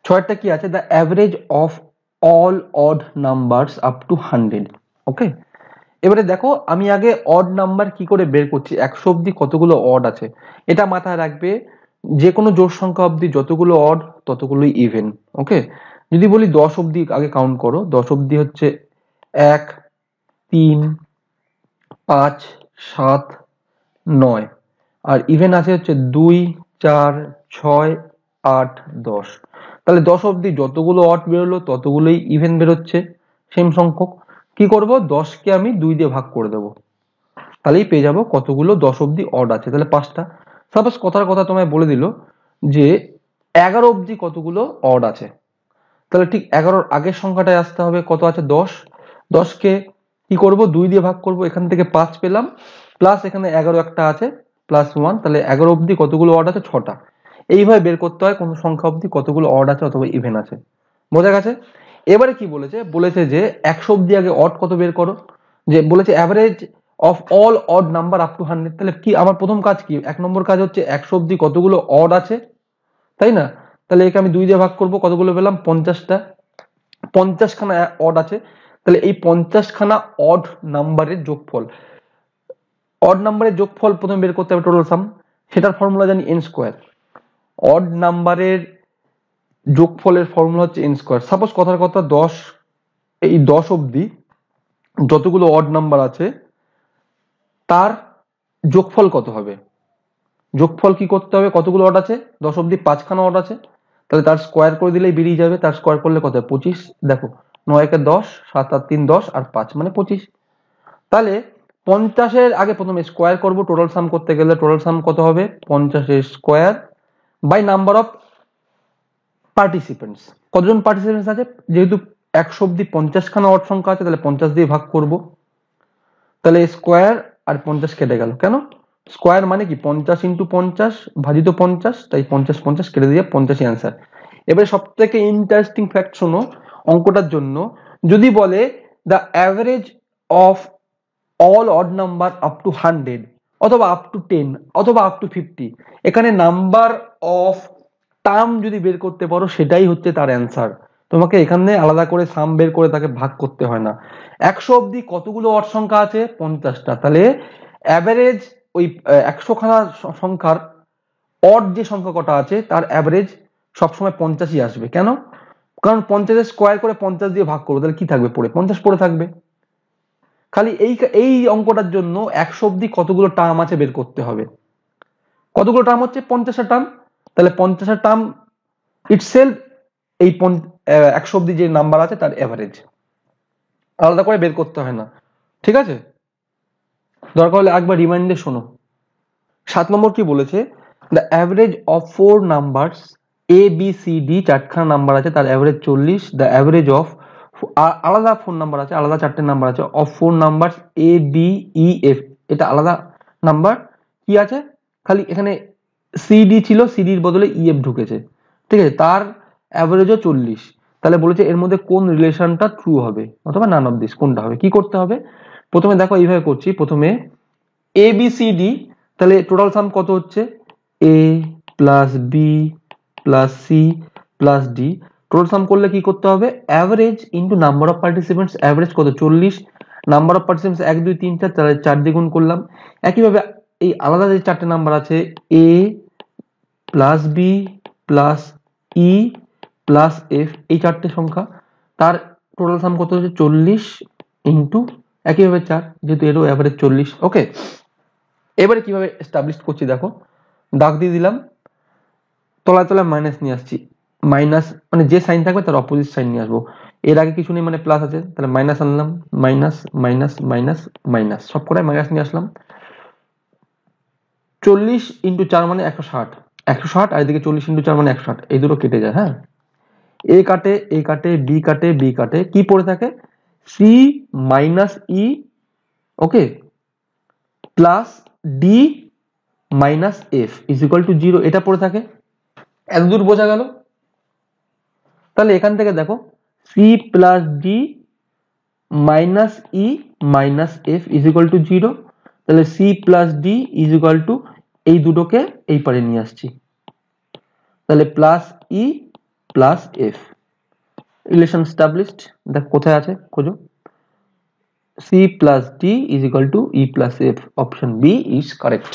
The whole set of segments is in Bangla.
ছয়টা কি আছে, the average of all odd numbers up to 100। ওকে, এবারে দেখো আমি আগে অড নাম্বার কি করে বের করছি, 100 অব্দি কতগুলো অড আছে এটা মাথায় রাখবে। যে কোনো জোড় সংখ্যা অব্দি যতগুলো অড ততগুলোই ইভেন। ওকে, যদি বলি 10 অব্দি আগে কাউন্ট করো, 10 অব্দি হচ্ছে 1, 3, 5, 7, 9, আর ইভেন আছে হচ্ছে 2, 4, 6, 8, 10। তাহলে 10 অব্দি যতগুলো অড বেরোলো ততগুলোই ইভেন বেরোচ্ছে, সেম সংখ্যক। কি করব, 10 কে আমি 2 দিয়ে ভাগ করে দেবো, তাহলেই পেয়ে যাবো কতগুলো 10 অব্দি অড আছে, তাহলে 5টা। সাপোজ কথার কথা তোমায় বলে দিল যে 11 অব্দি কতগুলো অড আছে, তাহলে ঠিক 11-র আগের সংখ্যাটায় আসতে হবে, কত আছে 10। 10 কে কি করব, 2 দিয়ে ভাগ করব, এখান থেকে 5 পেলাম, প্লাস এখানে 11 একটা আছে প্লাস 1, তাহলে 11 অব্দি কতগুলো অড আছে, 6টা। এইভাবে বের করতে হয় কোন সংখ্যা অব্দি কতগুলো অড আছে অথবা ইভেন আছে। বোঝা গেছে? এবারে কি বলেছে, বলেছে যে 100 অব্দি আগে অড কত বের করো, যে বলেছে average of all odd number up to 100। তাহলে কি আমার প্রথম কাজ কি, 1 নম্বর কাজ হচ্ছে 100 অব্দি কতগুলো অড আছে, তাই না? তাহলে একে আমি 2 দিয়ে ভাগ করব, কতগুলো পেলাম, 50টা। 50 খানা অড আছে, তাহলে এই 50 খানা অড নাম্বারের যোগফল, অড নাম্বারের যোগফল প্রথমে বের করতে হবে টোটাল সাম, সেটার ফর্মুলা জানি n স্কয়ার। অড নাম্বারের যোগফলের ফর্মুলা হচ্ছে n স্কয়ার। সাপোজ কথার কথা 10, এই 10 অব্দি যতগুলো অড নাম্বার আছে তার যোগফল কত হবে, যোগফল কি করতে হবে, কতগুলো অড আছে 10 অব্দি 5 খানা অড আছে, তাহলে তার স্কোয়ার করে দিলেই বেরিয়ে যাবে, তার স্কোয়ার করলে কত হয় 25। দেখো 9 একে 10, 7 আর 3 10 আর 5 মানে 25। তাহলে 50-এর আগে প্রথমে স্কোয়ার করব, টোটাল সাম করতে গেলে টোটাল সাম কত হবে, 50-এর square by number of participants. কতজন পার্টিসিপেন্টস আছে, যেহেতু 100 অব্দি 50 খানা অড সংখ্যা আছে, তাহলে 50 দিয়ে ভাগ করব, তাহলে স্কোয়ার আর 50 কেটে গেল, কেন, স্কোয়ার মানে কি 50 ইন্টু 50 ভাজিত 50, তাই 50 50 কেটে দিয়ে 50ই অ্যান্সার। এবারে সব থেকে ইন্টারেস্টিং ফ্যাক্ট শোনো অঙ্কটার জন্য, যদি বলে the average of all odd number up to 100 অথবা আপ টু 10 অথবা আপ টু 50, এখানে নাম্বার অফ টার্ম যদি বের করতে পারো সেটাই হচ্ছে তার অ্যান্সার। তোমাকে এখানে আলাদা করে সাম বের করে তাকে ভাগ করতে হয় না। 100 অব্দি কতগুলো অড সংখ্যা আছে, 50টা, তাহলে অ্যাভারেজ ওই 100 খানা সংখ্যার অড যে সংখ্যা কটা আছে তার অ্যাভারেজ সবসময় 50ই আসবে। কেন, কারণ 50 স্কোয়ার করে 50 দিয়ে ভাগ করবো, তাহলে কি থাকবে পড়ে, 50 পড়ে থাকবে। খালি এই অঙ্কটার জন্য 100 অব্দি কতগুলো টার্ম আছে বের করতে হবে, কতগুলো টার্ম হচ্ছে 50টা টার্ম, তাহলে 50টা টার্ম ইটসেলফ এই 100 অব্দি যে নাম্বার আছে তার অ্যাভারেজ, আলাদা করে বের করতে হয় না। ঠিক আছে, দরকার হলে একবার রিমাইন্ডে শোনো। 7 নম্বর কি বলেছে, the average of 4 numbers A B C D, 4খানা নাম্বার আছে তার অ্যাভারেজ 40, দ্য অ্যাভারেজ অফ আলাদা 4 নাম্বার আছে, আলাদা 4টে নাম্বার আছে, of 4 number A B E F, এটা আলাদা নাম্বার কি আছে, খালি এখানে সিডি ছিল, সিডির বদলে ইএফ ঢুকেছে, ঠিক আছে, তার অ্যাভারেজও 40। তাহলে বলেছে এর মধ্যে কোন রিলেশনটা ট্রু হবে অথবা নান অফ দিস, কোনটা হবে, কি করতে হবে, প্রথমে দেখো এইভাবে করছি, প্রথমে এ বি সি ডি, তাহলে টোটাল সাম কত হচ্ছে, A plus B plus C plus D, total sum করলে কি করতে হবে, average into number of participants, average কত 40, নাম্বার অফ পার্টিসিপেন্টস 1 2 3 4, তাহলে 4 দিয়ে গুণ করলাম। একইভাবে এই আলাদা যে 4টে নাম্বার আছে এ plus B plus E plus F, এই 4টে সংখ্যা তার টোটাল সাম কত হচ্ছে 40 ইন্টু একইভাবে 4, যেহেতু এরও অ্যাভারেজ 40। ওকে, এবারে কিভাবে এস্টাবলিশ করছি দেখো, দাগ দিয়ে দিলাম, তলায় তলায় মাইনাস নিয়ে আসছি, মাইনাস মানে যে সাইন থাকবে তার অপোজিট সাইন নিয়ে আসবো, এর আগে কিছু নেই মানে প্লাস আছে, তাহলে মাইনাস আনলাম, মাইনাস মাইনাস মাইনাস মাইনাস, সব কটাই মাইনাস নিয়ে আসলাম। 40 ইন্টু 4 মানে 160, 160, আর এদিকে 40 ইন্টু 4 মানে 160, এই দুটো কেটে যায়। হ্যাঁ, এ কাটে এ কাটে বি কাটে বি কাটে, কি পড়ে থাকে, C minus E, okay, plus D minus F is equal to 0, এটা পড়ে থাকে। এতদূর বোঝা গেল? তাহলে এখান থেকে দেখো C plus D minus E minus F is equal to 0, তাহলে C plus D is equal to এই দুটোকে এই পারে নিয়ে আসছি, তাহলে plus E plus F. Relation established. দেখ কোথায় আছে খোঁজো। C plus D is equal to E plus F, option B is correct.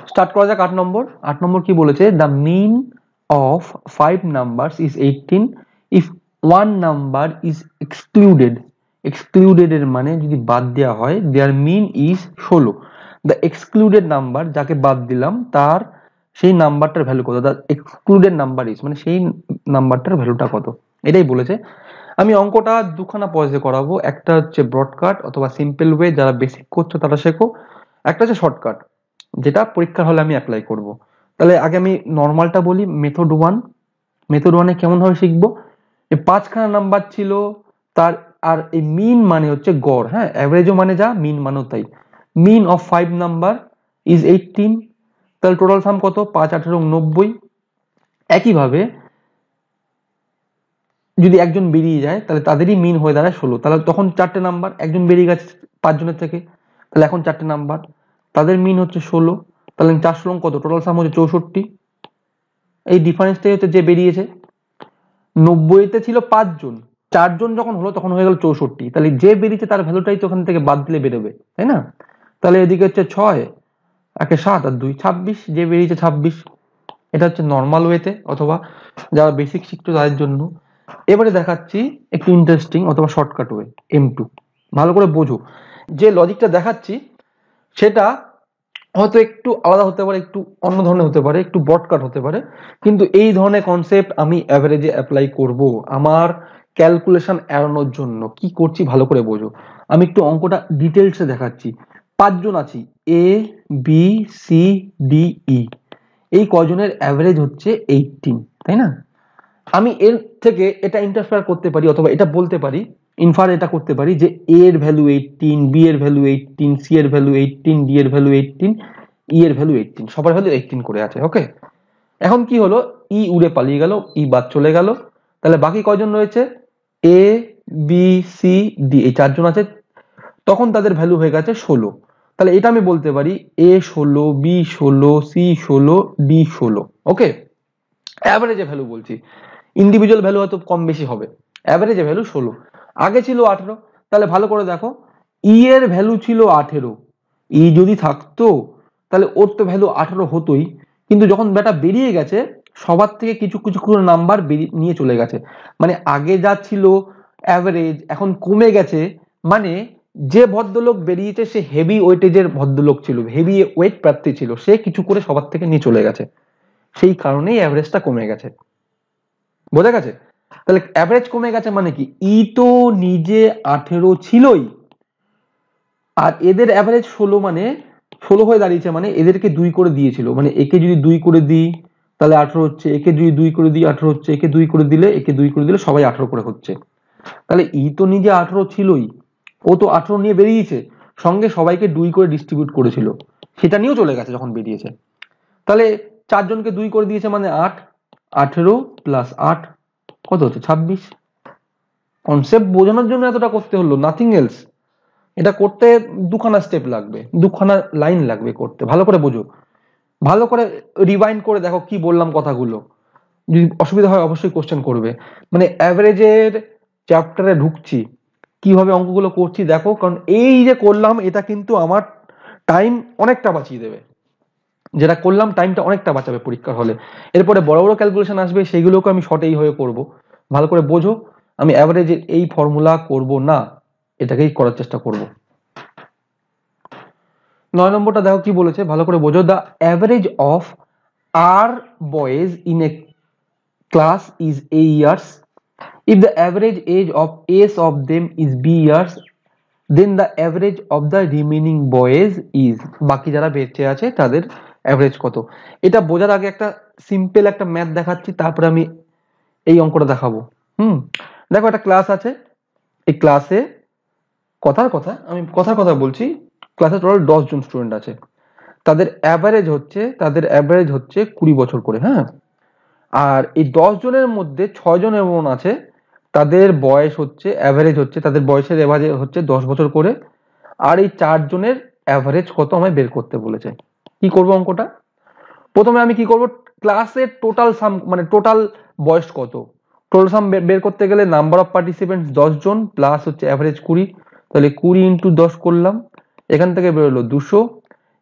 Start করা যাক 8 নম্বর। 8 নম্বর কি বলেছে, the mean of 5 numbers is 18 if one number is excluded. Excluded এর মানে যদি বাদ দেওয়া হয়, their mean is 16। The excluded number, যাকে বাদ দিলাম তার সেই নাম্বারটার ভ্যালু কত, দ্য এক্সক্লুডেড নাম্বার ইজ মানে সেই নাম্বারটার ভ্যালুটা কত, এটাই বলেছে। আমি অঙ্কটা দুখানা পয়সে করাবো, একটা হচ্ছে ব্রডকাট অথবা সিম্পল ওয়ে, যারা বেসিক করছো তারা শেখো, একটা হচ্ছে শর্টকাট যেটা পরীক্ষার হলে আমি অ্যাপ্লাই করব। তাহলে আগে আমি নর্মালটা বলি। মেথড 1, মেথড 1 এ কেমন ভাবে শিখবো, এই 5খানা নাম্বার ছিল তার, আর এই মিন মানে হচ্ছে গড়, হ্যাঁ অ্যাভারেজও মানে যা, মিন মানেও তাই। মিন অফ 5 নাম্বার ইজ 18, তাহলে টোটাল সাম কত, 5 18 90। একইভাবে যদি একজন বেরিয়ে যায় তাহলে তাদেরই মিন হয়ে দাঁড়ায় 16, তাহলে তখন 4টে নাম্বার, একজন বেরিয়ে গেছে 5 জনের থেকে, তাহলে এখন 4টে নাম্বার, তাদের মিন হচ্ছে 16, তাহলে 4 16 কত, টোটাল সাম হচ্ছে 64। এই ডিফারেন্সটাই হচ্ছে যে বেরিয়েছে। 90তে ছিল 5 জন, 4 জন যখন হলো তখন হয়ে গেল 64, তাহলে যে বেরিয়েছে তার ভ্যালুটাই তো ওখান থেকে বাদ দিলে বেরোবে, তাই না? তাহলে এদিকে হচ্ছে 6 একে 7 আর 2 26, যে বেরিয়েছে 26। এটা হচ্ছে নর্মাল ওয়েতে অথবা যারা বেসিক শিখতো তাদের জন্য। এবারে দেখাচ্ছি একটু ইন্টারেস্টিং অথবা শর্টকাট ওয়ে, M2। ভালো করে বোঝো, যে লজিকটা দেখাচ্ছি সেটা হয়তো একটু আলাদা হতে পারে, একটু অন্য ধরনের হতে পারে, একটু বটকাট হতে পারে, কিন্তু এই ধরনের কনসেপ্ট আমি অ্যাভারেজে অ্যাপ্লাই করব আমার ক্যালকুলেশন এড়ানোর জন্য। কি করছি ভালো করে বোঝো। আমি একটু অঙ্কটা ডিটেলসে দেখাচ্ছি। 5 জন আছি, এ বি সি ডি ই, এই কজনের অ্যাভারেজ হচ্ছে 18, তাই না? আমি এর থেকে এটা ইন্টারফেয়ার করতে পারি অথবা এটা বলতে পারি, ইনফার এটা করতে পারি যে এ এর ভ্যালু 18, বি এর ভ্যালু 18, সি এর ভ্যালু 18, ডি এর ভ্যালু 18, ই এর ভ্যালু 18, সবার ভ্যালু 18 করে আছে। ওকে, এখন কি হলো, ই উড়ে পালিয়ে গেল, ই বাদ চলে গেল, তাহলে বাকি কয়জন রয়েছে, এ বি সি ডি, এই 4 জন আছে, তখন তাদের ভ্যালু হয়ে গেছে 16। তাহলে এটা আমি বলতে পারি এ 16, বি 16, সি 16, ডি 16। ওকে, অ্যাভারেজে ভ্যালু বলছি, ইন্ডিভিজুয়াল ভ্যালু হয়তো কম বেশি হবে, অ্যাভারেজে ভ্যালু 16। আগে ছিল 18, তাহলে ভালো করে দেখো, ই এর ভ্যালু ছিল 18, ই যদি থাকতো তাহলে ওর তো ভ্যালু 18 হতোই, কিন্তু যখন বেটা বেরিয়ে গেছে সবার থেকে কিছু কিছু করে নাম্বার নিয়ে চলে গেছে, মানে আগে যা ছিল অ্যাভারেজ এখন কমে গেছে, মানে যে ভদ্রলোক বেরিয়েছে সে হেভি ওয়েটেজের ভদ্রলোক ছিল, হেভি ওয়েট প্রার্থী ছিল, সে কিছু করে সবার থেকে নিয়ে চলে গেছে, সেই কারণেই অ্যাভারেজটা কমে গেছে। বোঝা গেছে? তাহলে অ্যাভারেজ কমে গেছে মানে কি, ই তো নিজে 18 ছিলই, আর এদের অ্যাভারেজ 16, মানে 16 হয়ে দাঁড়িয়েছে, মানে এদেরকে 2 করে দিয়েছিল, মানে একে যদি 2 করে দিই তাহলে 18 হচ্ছে, একে যদি 2 করে দিই 18 হচ্ছে, একে 2 করে দিলে, একে 2 করে দিলে সবাই 18 করে হচ্ছে। তাহলে ই তো নিজে 18 ছিলই, ও তো 18 নিয়ে বেরিয়েছে, সঙ্গে সবাইকে 2 করে ডিস্ট্রিবিউট করেছিল, সেটা নিয়েও চলে গেছে যখন বেরিয়েছে। তাহলে 4 জনকে 2 করে দিয়েছে মানে 8, 18 প্লাস 8 কত হচ্ছে 26। কনসেপ্ট বোঝানোর জন্য এতটা করতে হলো, নাথিং এলস। এটা করতে দুখানা স্টেপ লাগবে, দুখানা লাইন লাগবে করতে, ভালো করে বোঝো, ভালো করে রিভাইন্ড করে দেখো কি বললাম কথাগুলো। যদি অসুবিধা হয় অবশ্যই কোশ্চেন করবে। মানে অ্যাভারেজের চ্যাপ্টারে ঢুকছি, কিভাবে অঙ্কগুলো করছি দেখো, কারণ এই যে করলাম এটা কিন্তু আমার টাইম অনেকটা বাঁচিয়ে দেবে, যেটা করলাম টাইমটা অনেকটা বাঁচাবে পরীক্ষার হলে। এরপরে বড় বড় ক্যালকুলেশন আসবে, সেইগুলোকে আমি শর্টেই হয়ে করব। ভালো করে বোঝো, আমি অ্যাভারেজের এই ফর্মুলা করব না, এটাকেই করার চেষ্টা করব। 9 নম্বরটা দেখো কি বলেছে, ভালো করে বোঝো। The average of R boys in a class is A years. If the average age of S of them is B years, then the average of the remaining boys is, বাকি যারা বেঁচে আছে তাদের অ্যাভারেজ কত। এটা বোঝার আগে একটা সিম্পল একটা ম্যাথ দেখাচ্ছি, তারপরে আমি এই অঙ্কটা দেখাবো। দেখো একটা ক্লাস আছে, এই ক্লাসে কথার কথা বলছি, ক্লাসে টোটাল 10 জন স্টুডেন্ট আছে, তাদের অ্যাভারেজ হচ্ছে 20 বছর করে, হ্যাঁ। আর এই 10 জনের মধ্যে 6 জন এমন আছে তাদের বয়স হচ্ছে, অ্যাভারেজ হচ্ছে, তাদের বয়সের এভারেজ হচ্ছে 10 বছর করে, আর এই 4 জনের অ্যাভারেজ কত আমায় বের করতে বলেছে। কি করব অঙ্কটা? প্রথমে আমি কি করব, ক্লাসের টোটাল সাম মানে টোটাল বয়স কত, টোটাল সাম বের করতে গেলে নাম্বার অফ পার্টিসিপেন্টস 10 জন প্লাস হচ্ছে অ্যাভারেজ 20, তাহলে 20 ইন্টু 10 করলাম, এখান থেকে বেরোলো 200।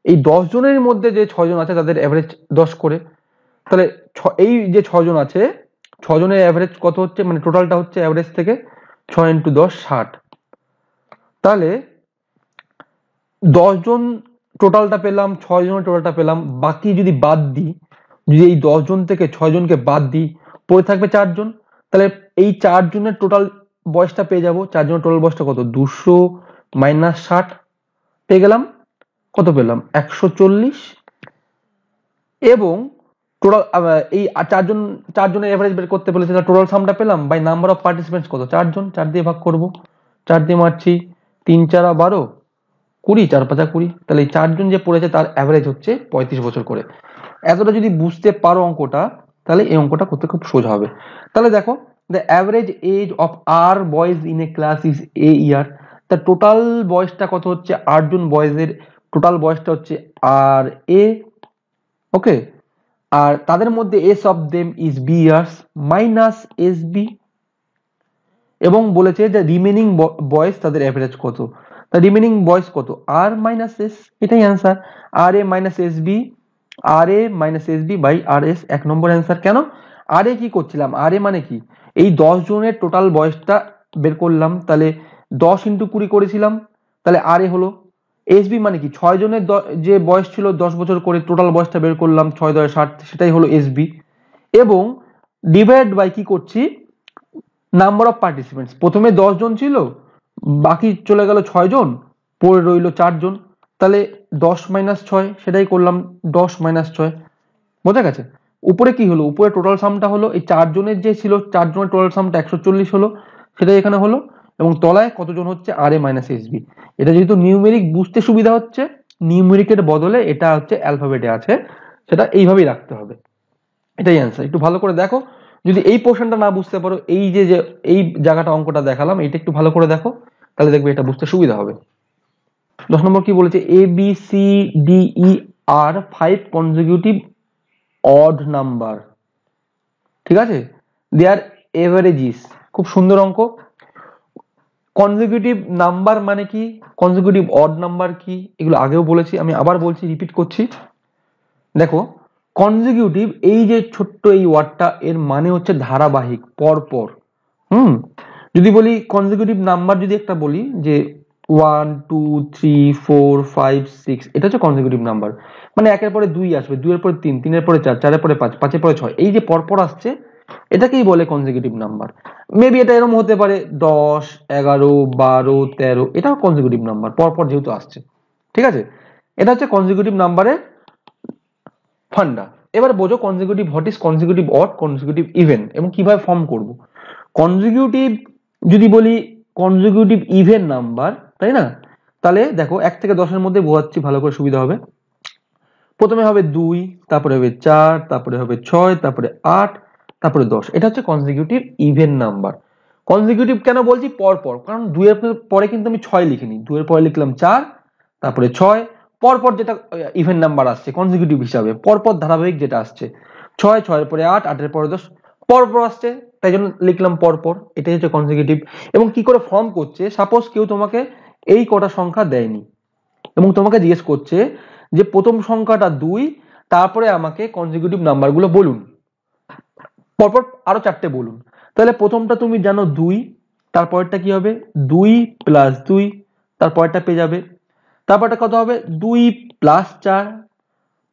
এই 10 জনের মধ্যে যে 6 জন আছে তাদের অ্যাভারেজ 10 করে, তাহলে এই যে 6 জন আছে 6 জনের অ্যাভারেজ কত হচ্ছে, মানে টোটালটা হচ্ছে অ্যাভারেজ থেকে 6 ইন্টু 10 60। তাহলে 10 জন টোটালটা পেলাম, 6 জনের টোটালটা পেলাম, বাকি যদি বাদ দিই, যদি এই 10 জন থেকে 6 জনকে বাদ দিই, পড়ে থাকবে 4 জন, তাহলে এই 4 জনের টোটাল বয়সটা পেয়ে যাবো। 4 জনের টোটাল বয়সটা কত, 200 মাইনাস 60 পেয়ে গেলাম, কত পেলাম 140। এবং টোটাল এই 4 জনের এভারেজ বের করতে বলেছে, টোটাল সামটা পেলাম বাই নাম্বার অফ পার্টিসিপেন্টস কত, 4 জন, 4 দিয়ে ভাগ করব, 4 দিয়ে মারছি, 3 4 12, 20, 4 5 20, তাহলে এই 4 জন যে পড়েছে তার অ্যাভারেজ হচ্ছে 35 বছর করে। এতটা যদি বুঝতে পারো অঙ্কটা, তাহলে এই অঙ্কটা করতে খুব সোজা হবে। তাহলে দেখো, the average age of R boys in a class is A year, তা টোটাল বয়সটা কত হচ্ছে, 8 জন বয়েজের টোটাল বয়সটা হচ্ছে আর এ, ওকে, আর তাদের মধ্যে S of them is B years minus S B, এবং বলেছে যে রিমেনিং বয়স তাদের অ্যাভারেজ কত, তা রিমেনিং বয়স কত, আর মাইনাস এস, এটাই answer, R A minus S B, R A minus S B by R S, 1 number answer. কেন আর এ কি করছিলাম, আর এ মানে কি, এই 10 জনের টোটাল বয়সটা বের করলাম, তাহলে 10 ইন্টু 20 করেছিলাম, তাহলে আর এ হলো। এস বি মানে কি, 6 জনের যে বয়স ছিল 10 বছর করে, টোটাল বয়সটা বের করলাম 6 10 60, সেটাই হলো এস বি। এবং ডিভাইড বাই কি করছি, নাম্বার অফ পার্টিসিপেন্টস, প্রথমে 10 জন ছিল, বাকি চলে গেল 6 জন, পড়ে রইল 4 জন, তাহলে 10 মাইনাস 6, সেটাই করলাম 10 মাইনাস 6, বোঝা গেছে। উপরে কি হলো, উপরে টোটাল সামটা হলো, এই 4 জনের যে ছিল 4 জনের টোটাল সামটা 140 হলো, সেটাই এখানে হলো, এবং তলায় কতজন হচ্ছে আর এ মাইনাস এস বি। এটা যেহেতু নিউমেরিক বুঝতে সুবিধা হচ্ছে, নিউমেরিকের বদলে এটা হচ্ছে অ্যালফাবেটে আছে, সেটা এইভাবেই রাখতে হবে, এটাই অ্যান্সার। একটু ভালো করে দেখো, যদি এই পোর্শনটা না বুঝতে পারো, এই যে যে এই জায়গাটা অঙ্কটা দেখালাম, এইটা একটু ভালো করে দেখো, তাহলে দেখবে এটা বুঝতে সুবিধা হবে। 10 নম্বর কি বলেছে, এ বি সি ডি ই আর 5 কনজিকিউটিভ অড নাম্বার, ঠিক আছে, দেয়ার এভারেজিস, খুব সুন্দর অঙ্ক। কনজিকিউটিভ নাম্বার মানে কি, কনজিকিউটিভ অড নাম্বার কি, এগুলো আগেও বলেছি, আমি আবার বলছি, রিপিট করছি। দেখো, কনজিকিউটিভ এই যে ছোট্ট এই ওয়ার্ডটা, এর মানে হচ্ছে ধারাবাহিক, পরপর। যদি বলি কনজিকিউটিভ নাম্বার, যদি একটা বলি যে 1 2 3 4 5 6, এটা হচ্ছে কনজিকিউটিভ নাম্বার, মানে একের পরে 2 আসবে, 2 এর পরে 3, 3 এর পরে 4, 4 এর পরে 5, 5 এর পরে 6, এই যে পরপর আসছে, এটাকেই বলে কনজিকিউটিভ নাম্বার। মেবি এটা এরকম হতে পারে 10 11 12 13, এটাও কনজিকিউটিভ নাম্বার, পরপর যেহেতু আসছে, ঠিক আছে। এটা হচ্ছে কনজিকিউটিভ নাম্বারের ফান্ডা। এবার বোঝো consecutive, what is consecutive odd, consecutive even, এবং কিভাবে ফর্ম করব। কনজিকিউটিভ যদি বলি কনজিকিউটিভ ইভেন নাম্বার, তাই না, তাহলে দেখো 1 থেকে 10 এর মধ্যে বোঝাচ্ছি ভালো করে সুবিধা হবে। প্রথমে হবে 2, তারপরে হবে 4, তারপরে হবে 6, তারপরে 8, তারপরে 10, এটা হচ্ছে কনজিকিউটিভ ইভেন নাম্বার। কনজিকিউটিভ কেন বলছি, পরপর, কারণ 2 এর পরে কিন্তু আমি 6 লিখিনি, 2 এর পরে লিখলাম 4, তারপরে 6, পরপর যেটা ইভেন নাম্বার আসছে কনজিকিউটিভ হিসাবে, পরপর ধারাবাহিক যেটা আসছে, 6, 6 এর পরে 8, 8 এর পরে 10, পরপর আসছে, তাই জন্য লিখলাম পরপর, এটাই হচ্ছে কনজিকিউটিভ। এবং কি করে ফর্ম করছে, সাপোজ কেউ তোমাকে এই কটা সংখ্যা দেয়নি এবং তোমাকে জিজ্ঞেস করছে যে প্রথম সংখ্যাটা 2, তারপরে আমাকে কনজিকিউটিভ নাম্বারগুলো বলুন, পরপর আরো 4টে বলুন, তাহলে প্রথমটা তুমি জানো 2, তারপরটা কি হবে 2 প্লাস 2, তারপরটা পেয়ে যাবে, তারপরটা কত হবে 2 প্লাস 4,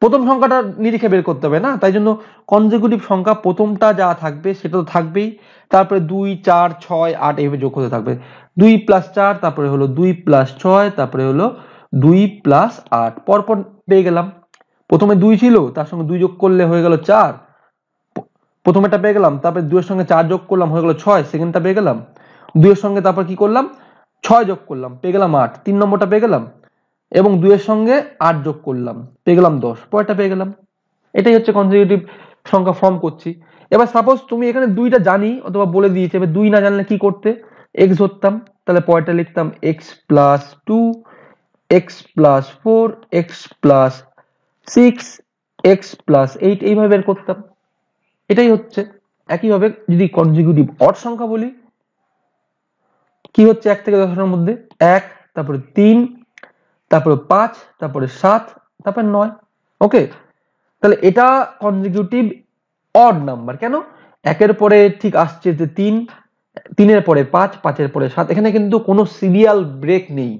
প্রথম সংখ্যাটা নিরিখে বের করতে হবে না, তাই জন্য কনজিকিউটিভ সংখ্যা প্রথমটা যা থাকবে সেটা তো থাকবেই, তারপরে 2 4 6 8 এইভাবে যোগ হতে থাকবে, 2 প্লাস 4, তারপরে হলো 2 প্লাস 6, তারপরে হলো 2 প্লাস 8, পরপর পেয়ে গেলাম। প্রথমে 2 ছিল, তার সঙ্গে 2 যোগ করলে হয়ে গেল 4, প্রথমেটা পেয়ে গেলাম, তারপরে 2 এর সঙ্গে 4 যোগ করলাম, হয়ে গেল 6, সেকেন্ডটা পেয়ে গেলাম, 2 এর সঙ্গে তারপর কি করলাম 6 যোগ করলাম, পেয়ে গেলাম 8, 3 নম্বরটা পেয়ে গেলাম, এবং 2 এর সঙ্গে 8 যোগ করলাম, পেয়ে গেলাম 10, পরেরটা পেয়ে গেলাম। এটাই হচ্ছে কনজিকিউটিভ সংখ্যা ফর্ম করছি। এবার সাপোজ তুমি এখানে 2টা জানি অথবা বলে দিয়েছে, এবার 2 না জানলে কি করতে, x ধরতাম, তাহলে পরেরটা লিখতাম x plus 2, x plus 4 x plus 6 x plus 8 এইভাবে বের করতাম। এটাই হচ্ছে। একইভাবে যদি কনজিকিউটিভ অড সংখ্যা বলি, কি হচ্ছে 1 থেকে 10 এর মধ্যে 1, তারপরে 3, তারপরে 5, তারপরে 7, তারপরে 9। ওকে, তাহলে এটা কনজিকিউটিভ অড নাম্বার। কেন? 1 এর পরে ঠিক আসছে যে 3, 3 এর পরে 5, 5 এর পরে 7, এখানে কিন্তু কোনো সিরিয়াল ব্রেক নেই,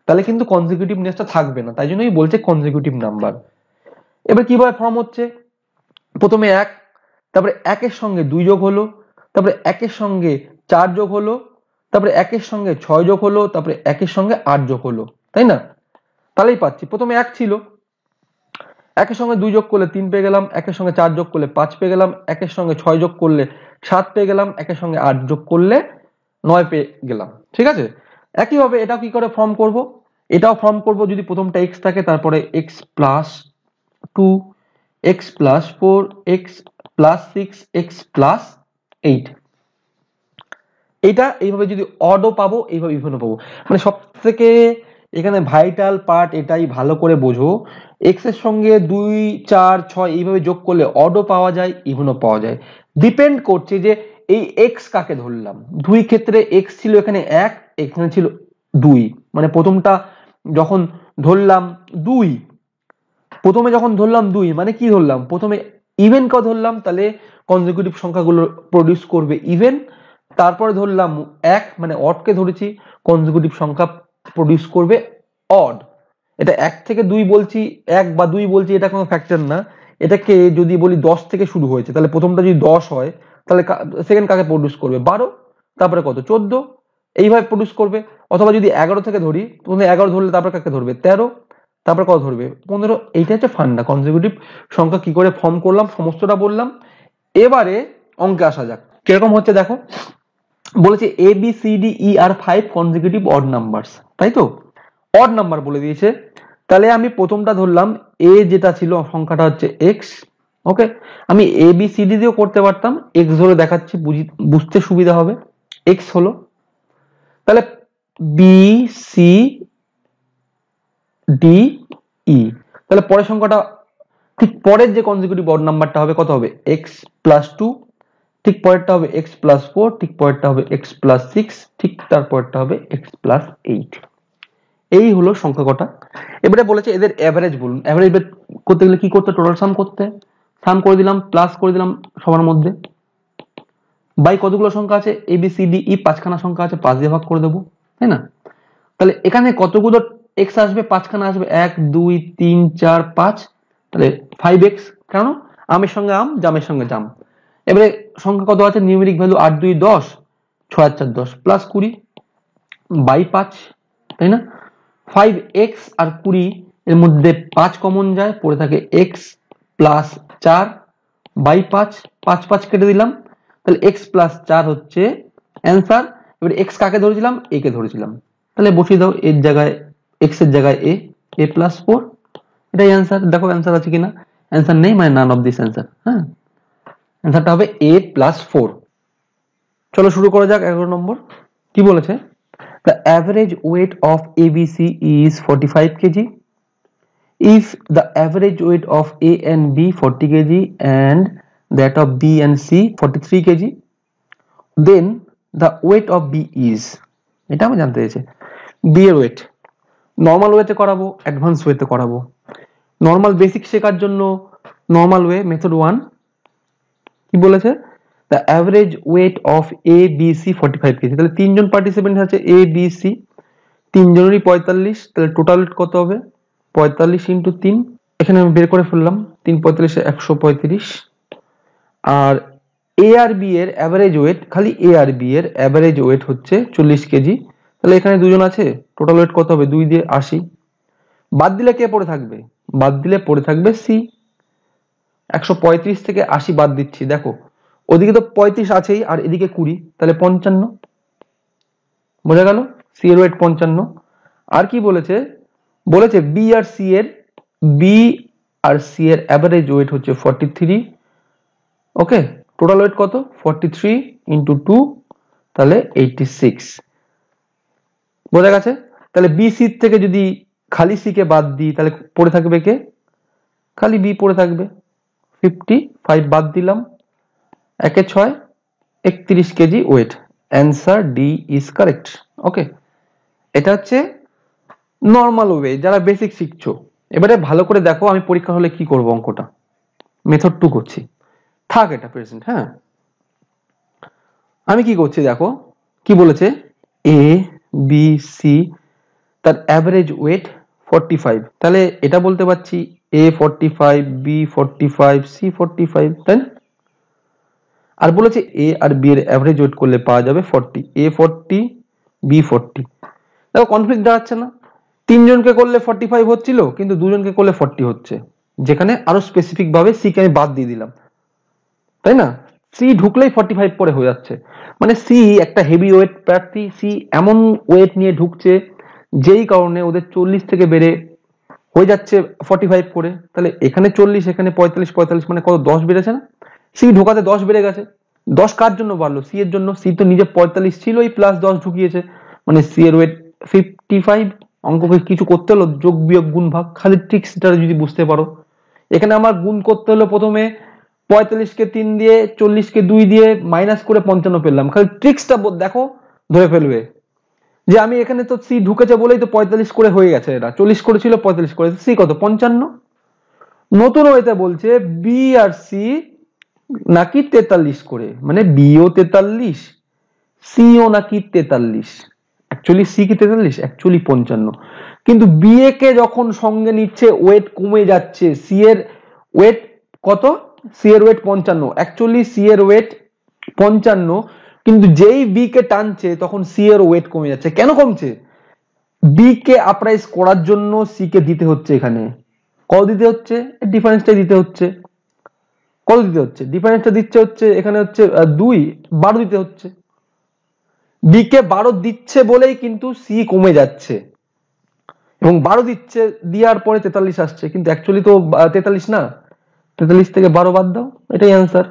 তাহলে কিন্তু কনজিকিউটিভনেসটা থাকবে না, তাই জন্যই বলছে কনজিকিউটিভ নাম্বার। এবার কিভাবে ফর্ম হচ্ছে, প্রথমে 1, তারপরে 1 এর সঙ্গে 2 যোগ হলো, তারপরে 1 এর সঙ্গে 4 যোগ হলো, তারপরে 1 এর সঙ্গে 6 যোগ হলো, তারপরে 1 এর সঙ্গে 8 যোগ হলো, তাই না? তাহলেই পাচ্ছি প্রথমে 1 ছিল, 1 এর সঙ্গে 2 যোগ করলে 3 পেয়ে গেলাম, 1 এর সঙ্গে 4 যোগ করলে 5 পেয়ে গেলাম, 1 এর সঙ্গে 6 যোগ করলে 7 পেয়ে গেলাম, 1 এর সঙ্গে 8 যোগ করলে 9 পেয়ে গেলাম। ঠিক আছে, একইভাবে এটাও কি করে ফর্ম করব, এটাও ফর্ম করব যদি প্রথমটা x থাকে, তারপরে x plus 2, x plus 4, x plus 6, x plus 8। এটা এইভাবে যদি অডও পাবো, এইভাবে ইভেনও পাবো। মানে সব থেকে এখানে ভাইটাল পার্ট এটাই, ভালো করে বোঝো, এক্স এর সঙ্গে 2, 4, 6 এইভাবে যোগ করলে অডও পাওয়া যায়, ইভেনও পাওয়া যায়। ডিপেন্ড করছে যে এই এক্স কাকে ধরলাম। দুই ক্ষেত্রে এক্স ছিল এখানে 1, এখানে ছিল 2। মানে প্রথমটা যখন ধরলাম 2, প্রথমে যখন ধরলাম 2 মানে কি ধরলাম, প্রথমে ইভেন কে ধরলাম, তাহলে কনজিকিউটিভ সংখ্যাগুলো প্রডিউস করবে ইভেন। তারপরে ধরলাম 1 মানে অড কে ধরেছি, কনজিকিউটিভ সংখ্যা প্রডিউস করবে অড। এটা 1 থেকে 2 বলছি, 1 বা 2 বলছি, এটা কোনো ফ্যাক্টর না। এটাকে যদি বলি 10 থেকে শুরু হয়েছে, তাহলে প্রথমটা যদি 10 হয়, তাহলে সেকেন্ড কাকে প্রডিউস করবে 12, তারপরে কত 14, এইভাবে প্রডিউস করবে। অথবা যদি 11 থেকে ধরি, প্রথমে 11 ধরলে তারপর কাকে ধরবে 13, তারপর কত ধরবে 15। এইটা হচ্ছে ফান্ডা, কনজিকিউটিভ সংখ্যা কি করে ফর্ম করলাম সমস্তটা বললাম। এবারে অঙ্কে আসা যাক, কিরকম হচ্ছে দেখো। বলেছে এ বি সি ডি ই আর 5 কনজিকিউটিভ অড নাম্বারস, তাই তো? অড নাম্বার বলে দিয়েছে, তাহলে আমি প্রথমটা ধরলাম এ, যেটা ছিল সংখ্যাটা হচ্ছে এক্স। ওকে, আমি এ বি সি ডি দিয়েও করতে পারতাম, এক্স ধরে দেখাচ্ছি বুঝতে সুবিধা হবে। এক্স হলো, তাহলে বি সি ডি ই, তাহলে পরের সংখ্যাটা ঠিক পরের যে কনজিকিউটিভ অড নাম্বারটা হবে কত হবে এক্স প্লাস 2, ঠিক পরেরটা হবে এক্স প্লাস 4, ঠিক পরেরটা হবে এক্স প্লাস 6, ঠিক তারপরটা হবে এক্স প্লাস 8। এই হলো সংখ্যা কটা। এবারে বলেছে এদের অ্যাভারেজ বলুন। অ্যাভারেজ বের করতে গেলে কি করতে, টোটাল সাম করতে, সাম করে দিলাম, প্লাস করে দিলাম সবার মধ্যে, বাই কতগুলো সংখ্যা আছে এ বি সি ডি ই, 5খানা সংখ্যা আছে, 5 দিয়ে ভাগ করে দেবো, তাই না? তাহলে এখানে কতগুলো এক্স আসবে, 5খানা আসবে, 1, 2, 3, 4, 5, তাহলে 5x। কেন? আমের সঙ্গে আম, জামের সঙ্গে জাম। এবারে সংখ্যা কত আছে, নিউমেরিক ভ্যালু 8, 2, 10, 6 আর 4 10, প্লাস 20 বাই 5, তাই না? 5x আর 20 এর মধ্যে 5 কমন যায়, পড়ে থাকে x প্লাস 4 বাই 5, 5 5 কেটে দিলাম, তাহলে x প্লাস 4 হচ্ছে অ্যান্সার। এবার x কাকে ধরেছিলাম, a কে ধরেছিলাম, তাহলে বসিয়ে দাও এর জায়গায়, x এর জায়গায় a প্লাস 4, এটাই অ্যান্সার। দেখো অ্যান্সার আছে কিনা, অ্যান্সার নেই, মানে নান অফ দিস অ্যান্সার। হ্যাঁ, অ্যান্সারটা হবে a প্লাস 4। চলো শুরু করা যাক। 11 নম্বর কি বলেছে, the average weight of ABC is 45 kg. If the average weight of A and B 40 kg and that of B and C 43 kg, then the weight of B is, এটা আমি জানতে চাইছি। B এর ওয়েট নর্মাল ওয়েতে করাবো, অ্যাডভান্স ওয়েতে করাবো। নর্মাল বেসিক শেখার জন্য নর্মাল ওয়ে মেথড 1 কি বলেছে, the average weight of A B C 45 kg। তাহলে তিনজন পার্টিসিপেন্ট আছে A B C, তিনজনেরই 45, তাহলে টোটাল ওয়েট কত হবে 45 ইন্টু 3, এখানে আমি বের করে ফেললাম, 3 45 135। আর এ আর বি এর অ্যাভারেজ ওয়েট, খালি এ আর বি এর অ্যাভারেজ ওয়েট হচ্ছে 40 কেজি। তাহলে এখানে দুজন আছে, টোটাল ওয়েট কত হবে 2 দিয়ে 80, বাদ দিলে কে পড়ে থাকবে, বাদ দিলে পড়ে থাকবে সি। 135 থেকে 80 বাদ দিচ্ছি, দেখো ওদিকে তো 35 আছেই, আর এদিকে 20, তাহলে 55, বোঝা গেল সি এর ওয়েট 55। আর কি বলেছে, বলেছে বি আর সি এর, বি আর সি এর অ্যাভারেজ ওয়েট হচ্ছে 43। ওকে, টোটাল ওয়েট কত 43 ইন্টু 2, তাহলে 86, বোঝা গেছে। তাহলে বি সি থেকে যদি খালি সি কে বাদ দিই তাহলে পড়ে থাকবে কে, খালি বি পড়ে থাকবে। 55 বাদ দিলাম, 1 6 31 KG weight. Answer D is correct. Okay, এটা হচ্ছে নর্মাল ওয়ে, যারা বেসিক শিখছো। এবারে ভালো করে দেখো আমি পরীক্ষা হলে কি করব, অঙ্কটা মেথড 2 করছি, থাক এটা প্রেজেন্ট। হ্যাঁ, আমি কি করছি দেখো, কি বলেছে, এ বি সি তার অ্যাভারেজ ওয়েট 45, তাহলে এটা বলতে পারছি এ 45, বি 45, সি 45, তাই না? আর বলেছে এ আর বি এর অ্যাভারেজ ওয়েট করলে পাওয়া যাবে 40, এ 40, বি 40। দেখো কনফ্লিক্ট দাঁড়াচ্ছে না, তিনজনকে করলে 45 হচ্ছিল কিন্তু দুজনকে করলে 40 হচ্ছে, যেখানে আরো স্পেসিফিক ভাবে সি কে আমি বাদ দিয়ে দিলাম, তাই না? সি ঢুকলেই 45 পরে হয়ে যাচ্ছে, মানে সি একটা হেভি ওয়েট প্রার্থী, সি এমন ওয়েট নিয়ে ঢুকছে যেই কারণে ওদের 40 থেকে বেড়ে হয়ে যাচ্ছে 45 করে। তাহলে এখানে 40, এখানে 45, 45 মানে কত, 10 বেড়েছে না? সি ঢোকাতে 10 বেড়ে গেছে। 10 কার জন্য বাড়লো? সি এর জন্য। সি তো নিজে 45 ছিলই, প্লাস 10 ঢুকিয়েছে, মানে সি এর ওয়েট 55। অঙ্ককে কিছু করতে হলো, যোগ বিয়োগ গুণ ভাগ, খালি ট্রিক্সটা যদি বুঝতে পারো। এখানে আমার গুণ করতে হলো, প্রথমে 45 কে 3 দিয়ে, 40 কে 2 দিয়ে মাইনাস করে 55 পেলাম, খালি ট্রিক্সটা দেখো, ধরে ফেলবে যে আমি এখানে তো সি ঢুকেছে বলেই তো 45 করে হয়ে গেছে, এটা 40 করেছিল 45 করে, সি কত 55। নতুন ওয়েতে বলছে বি আর সি নাকি 43 করে, মানে বিও 43, সিও নাকি 43। অ্যাকচুয়ালি সি কি 43? অ্যাকচুয়ালি 55। কিন্তু বিএ কে যখন সঙ্গে নিচ্ছে ওয়েট কমে যাচ্ছে, সি এর ওয়েট কত? সি এর ওয়েট 55, অ্যাকচুয়ালি সি এর ওয়েট 55, কিন্তু যেই বি কে টানছে তখন সি এর ওয়েট কমে যাচ্ছে। কেন কমছে? বি কে আপরাইজ করার জন্য সি কে দিতে হচ্ছে, এখানে কত দিতে হচ্ছে? ডিফারেন্সটা দিতে হচ্ছে। কত দিতে হচ্ছে? ডিফারেন্সটা দিচ্ছে হচ্ছে এখানে হচ্ছে 2, 12 দিতে হচ্ছে। বি কে 12 দিচ্ছে বলেই কিন্তু সি কমে যাচ্ছে, এবং 12 দিচ্ছে, দেওয়ার পরে 43 আসছে, কিন্তু অ্যাকচুয়ালি তো 43 না, 43 থেকে 12 বাদ দাও, এটাই অ্যান্সার।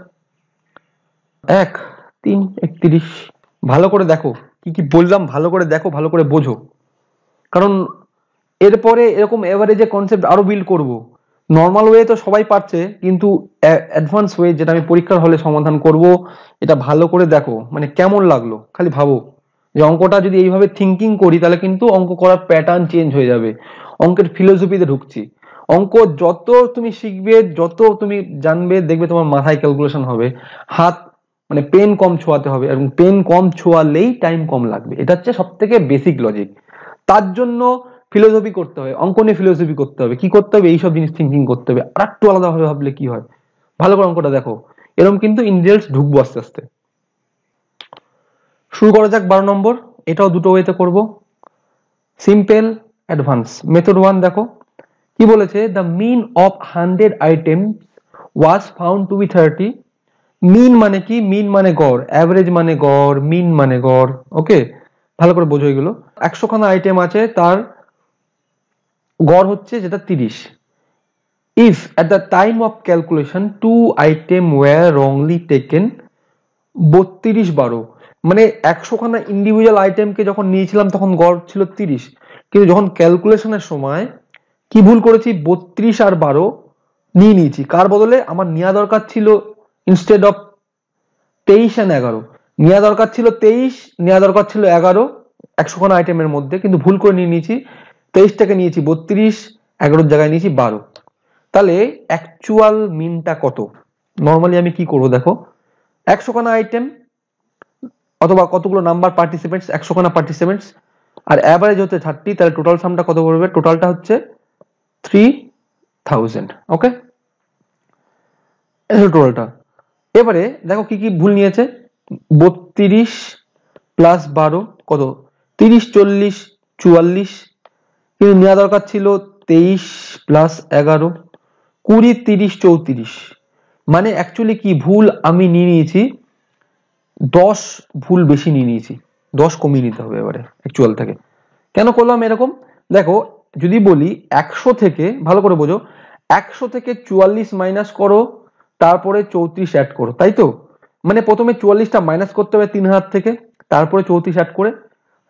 1 3 31। ভালো করে দেখো কি কি বললাম, ভালো করে দেখো, ভালো করে বোঝো, কারণ এরপরে এরকম এভারেজে কনসেপ্ট আরো বিল্ড করব। নর্মাল ওয়ে তো সবাই পারছে, কিন্তু অ্যাডভান্স ওয়ে যেটা আমি পরীক্ষার হলে সমাধান করব, এটা ভালো করে দেখো, মানে কেমন লাগলো খালি ভাবো যে অঙ্কটা যদি এইভাবে থিঙ্কিং করি তাহলে কিন্তু অঙ্ক করার প্যাটার্ন চেঞ্জ হয়ে যাবে। অঙ্কের ফিলোসফিতে ঢুকছি, অঙ্ক যত তুমি শিখবে, যত তুমি জানবে, দেখবে তোমার মাথায় ক্যালকুলেশন হবে, হাত মানে পেন কম ছোঁয়াতে হবে, এবং পেন কম ছোঁয়ালেই টাইম কম লাগবে। এটা হচ্ছে সব থেকে বেসিক লজিক। তার জন্য ফিলোসফি করতে হবে, অঙ্ক নিয়ে ফিলোসফি করতে হবে, কি করতে হবে, এইসব জিনিস থিঙ্কিং করতে হবে। আর একটু আলাদাভাবে ভাবলে কি হয়, ভালো করে অঙ্কটা দেখো, এরকম কিন্তু ইন ডিটেলস ঢুকবো আস্তে আস্তে। শুরু করা যাক 12 নম্বর। এটাও দুটো ওয়েতে করব, সিম্পল অ্যাডভান্স। মেথড 1 দেখো কি বলেছে, the mean of 100 item was found to be 30। Mean মানে কি? মিন মানে গড়, অ্যাভারেজ মানে গড়, মিন মানে গড়। ওকে, ভালো করে বোঝো এগুলো। 100 খানা আইটেম আছে, তার গড় হচ্ছে যেটা 30। If at the time of calculation 2 item were wrongly taken 32 12, মানে 100 খানা ইন্ডিভিজুয়াল আইটেমকে যখন নিয়েছিলাম তখন গড় ছিল 30, কিন্তু যখন ক্যালকুলেশনের সময় কি ভুল করেছি, 32 আর 12 নিয়ে নিয়েছি। কার বদলে? আমার নেওয়া দরকার ছিল ইনস্টেড অফ 23 আর 11, নেওয়া দরকার ছিল 23, নেওয়া দরকার ছিল 11 100 খানা আইটেমের মধ্যে, কিন্তু ভুল করে নিয়ে নিয়েছি। 23টাকে নিয়েছি 32, 11 জায়গায় নিয়েছি 12। তাহলে অ্যাকচুয়াল মিনটা কত? নর্মালি আমি কি করবো দেখো, 100 খানা আইটেম অথবা কতগুলো নাম্বার পার্টিসিপেন্টস, 100 খানা পার্টিসিপেন্টস, আর অ্যাভারেজ হচ্ছে 30, তাহলে টোটাল সামটা কত পড়বে? টোটালটা হচ্ছে 3000। ওকে, টোটালটা। এবারে দেখো কি কি ভুল নিয়েছে, 32 প্লাস 12 কত, 30 40 44, কিন্তু নেওয়া দরকার ছিল 23 প্লাস 11 20 30 34, মানে অ্যাকচুয়ালি কি ভুল আমি নিয়ে নিয়েছি, 10 ভুল বেশি নিয়ে নিয়েছি, 10 কমিয়ে নিতে হবে এবারে অ্যাকচুয়াল থেকে। কেন করলাম এরকম? দেখো যদি বলি 100 থেকে, ভালো করে বোঝো, 100 থেকে 44 মাইনাস করো, তারপরে 34 অ্যাড করো, তাই তো? মানে প্রথমে 44টা মাইনাস করতে হবে 3000 থেকে, তারপরে 34 অ্যাড করে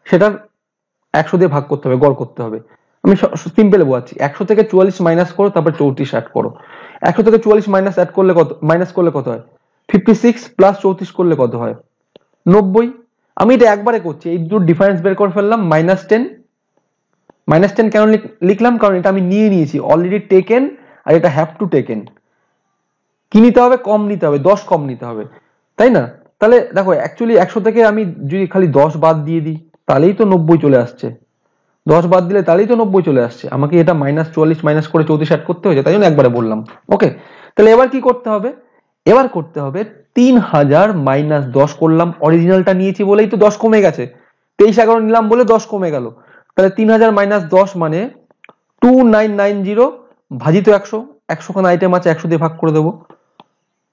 সেটার 100 দিয়ে ভাগ করতে হবে, গড় করতে হবে। আমি সিম্পল বোঝাচ্ছি, 100 থেকে 44 মাইনাস করো, তারপর 34 অ্যাড করো। 100 থেকে 44 মাইনাস করলে কত হয়? 56 প্লাস 34 করলে কত হয়? 90। আমি এটা একবারে করছি, এই দুটো ডিফারেন্স বের করে ফেললাম, -10। -10 কেন লিখলাম? কারণ এটা আমি নিয়ে নিয়েছি, অলরেডি টেকেন, আর এটা হ্যাভ টু টেকেন। কি নিতে হবে? কম নিতে হবে, 10 কম নিতে হবে, তাই না? তাহলে দেখো অ্যাকচুয়ালি 100 থেকে আমি যদি খালি 10 বাদ দিয়ে দিই তাহলেই তো 90 চলে আসছে। 10 বাদ দিলে তাহলেই তো 90 চলে আসছে। আমাকে এটা -44 মাইনাস করে 34 অ্যাড করতে হয়েছে, তাই জন্য একবারে বললাম। ওকে, তাহলে এবার কি করতে হবে? এবার করতে হবে 3000 মাইনাস 10 করলাম, অরিজিনালটা নিয়েছি বলেই তো 10 কমে গেছে, 2311 নিলাম বলে 10 কমে গেল। তাহলে 3000 মাইনাস 10 মানে 2990 ভাজিত 100, 100 খানা আইটেম আছে, 100 দিয়ে ভাগ করে দেবো,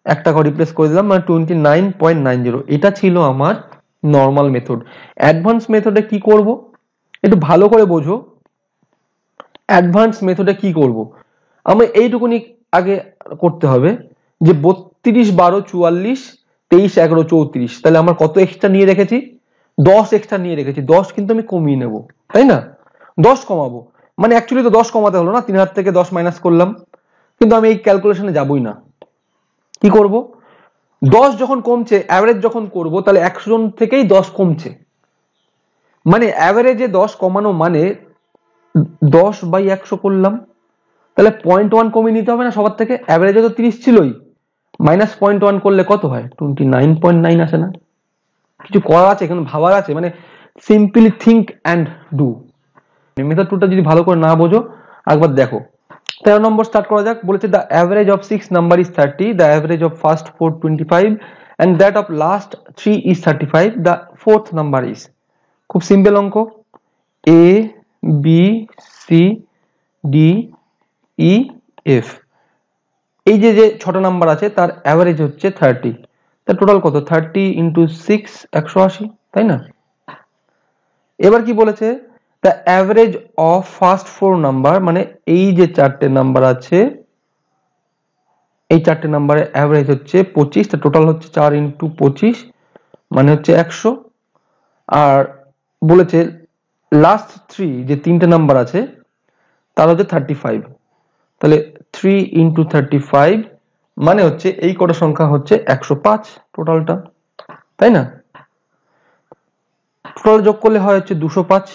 একটা ঘর রিপ্লেস করে দিলাম, মানে 29.90। এটা ছিল আমার নর্মাল মেথড। অ্যাডভান্স মেথডে কি করব একটু ভালো করে বোঝো। অ্যাডভান্স মেথডে কি করব, আমি এইটুকুনি আগে করতে হবে যে 32 12 44 23 11 34, তাহলে আমার কত এক্সট্রা নিয়ে রেখেছি? 10 এক্সট্রা নিয়ে রেখেছি। 10 কিন্তু আমি কমিয়ে নেব, তাই না? 10 কমাবো, মানে অ্যাকচুয়ালি তো 10 কমাতে হলো না, 3000 থেকে 10 মাইনাস করলাম, কিন্তু আমি এই ক্যালকুলেশনে যাবই না। কি করব? 10 যখন কমছে, অ্যাভারেজ যখন করব, তাহলে 100 জন থেকেই 10 কমছে, মানে অ্যাভারেজে 10 কমানো মানে 10/100 করলাম, তাহলে 0.1 কমিয়ে নিতে হবে না সবার থেকে? অ্যাভারেজে তো 30 ছিলই, মাইনাস 0.1 করলে কত হয়? 29.9 আসে না? কিছু করার আছে এখানে, ভাবার আছে, মানে simply think and do. Method 2টা যদি ভালো করে না বোঝো একবার দেখো। 13 নম্বর স্টার্ট করা যাক। বলেছে the average of 6 number is 30, the average of first 4 25 and that of last 3 is 35, the fourth number is। খুব সিম্পল অঙ্ক, A B C D E F, এই যে যে 6টা নাম্বার আছে তার অ্যাভারেজ হচ্ছে 30, তার টোটাল কত? 30 ইন্টু 6 180, তাই না? এবার কি বলেছে? The average of first 4 number, মানে এই যে 4টে নাম্বার আছে, এই 4টে নাম্বারের অ্যাভারেজ হচ্ছে 25, তার টোটাল হচ্ছে 4 ইন্টু 25 মানে হচ্ছে 100। আর বলেছে লাস্ট 3 যে 3টে নাম্বার আছে তার হচ্ছে 35, তাহলে 3 ইন্টু 35 মানে হচ্ছে এই কটা সংখ্যা হচ্ছে 105 টোটালটা, তাই না? টোটাল যোগ করলে হয় হচ্ছে 205,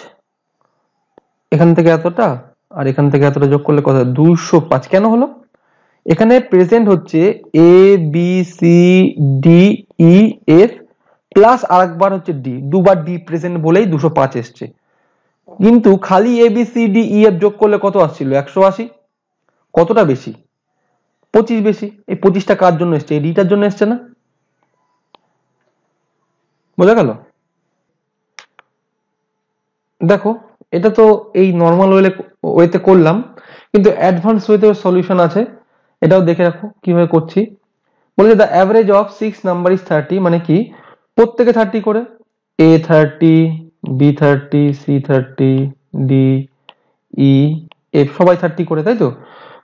এখান থেকে এতটা আর এখান থেকে এতটা যোগ করলে কত? 205। কেন হলো? এখানে প্রেজেন্ট হচ্ছে A B C D E F plus আরেকবার হচ্ছে ডি, দুবার ডি প্রেজেন্ট বলেই 205 এসছে। কিন্তু খালি A B C D E F যোগ করলে কত আসছিল? 180। কতটা বেশি? 25 বেশি। এই 25টা কার জন্য এসছে? এই ডিটার জন্য এসছে না? বোঝা গেল? দেখো এটা তো এই নর্মাল ওয়েতে করলাম, কিন্তু অ্যাডভান্স ওয়েতে সলিউশন আছে, এটাও দেখে রাখো কিভাবে করছি। বলেছে the average of 6 number is 30, মানে কি প্রত্যেকে 30 করে, A 30 B 30 C 30 D E F সবাই 30 করে, তাই তো?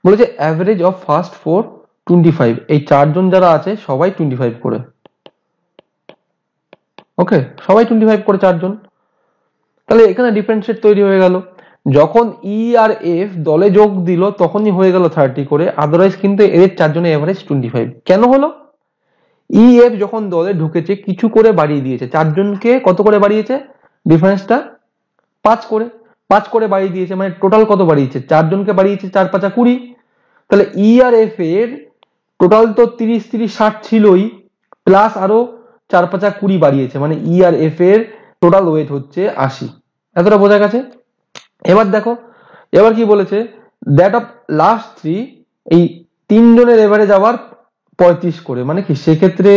বলেছে অ্যাভারেজ অফ ফার্স্ট 4 25, এই 4 জন যারা আছে সবাই 25 করে। ওকে, সবাই 25 করে 4 জন, তাহলে এখানে ডিফারেন্সিয়েট তৈরি হয়ে গেল। যখন ই আর এফ দলে যোগ দিল তখনই হয়ে গেল 30 করে, আদারওয়াইজ কিন্তু এর 4 জনের এভারেজ 25। কেন হলো? ই এফ যখন দলে ঢুকেছে কিছু করে বাড়িয়ে দিয়েছে, 4 জনকে কত করে বাড়িয়েছে? ডিফারেন্সটা 5 করে, 5 করে বাড়িয়ে দিয়েছে, মানে টোটাল কত বাড়িয়েছে? 4 জনকে বাড়িয়েছে, 4 5 20। তাহলে ই আর এফ এর টোটাল তো 30 30 60 ছিলই, প্লাস আরো 4 5 20 বাড়িয়েছে, মানে ই আর এফ এর টোটাল ওয়েট হচ্ছে 80। এতটা বোঝা গেছে? এবার দেখো এবার কি বলেছে, দ্যাট অফ লাস্ট 3, এই 3 জনের এভারেজ আবার 35 করে, মানে কি সেক্ষেত্রে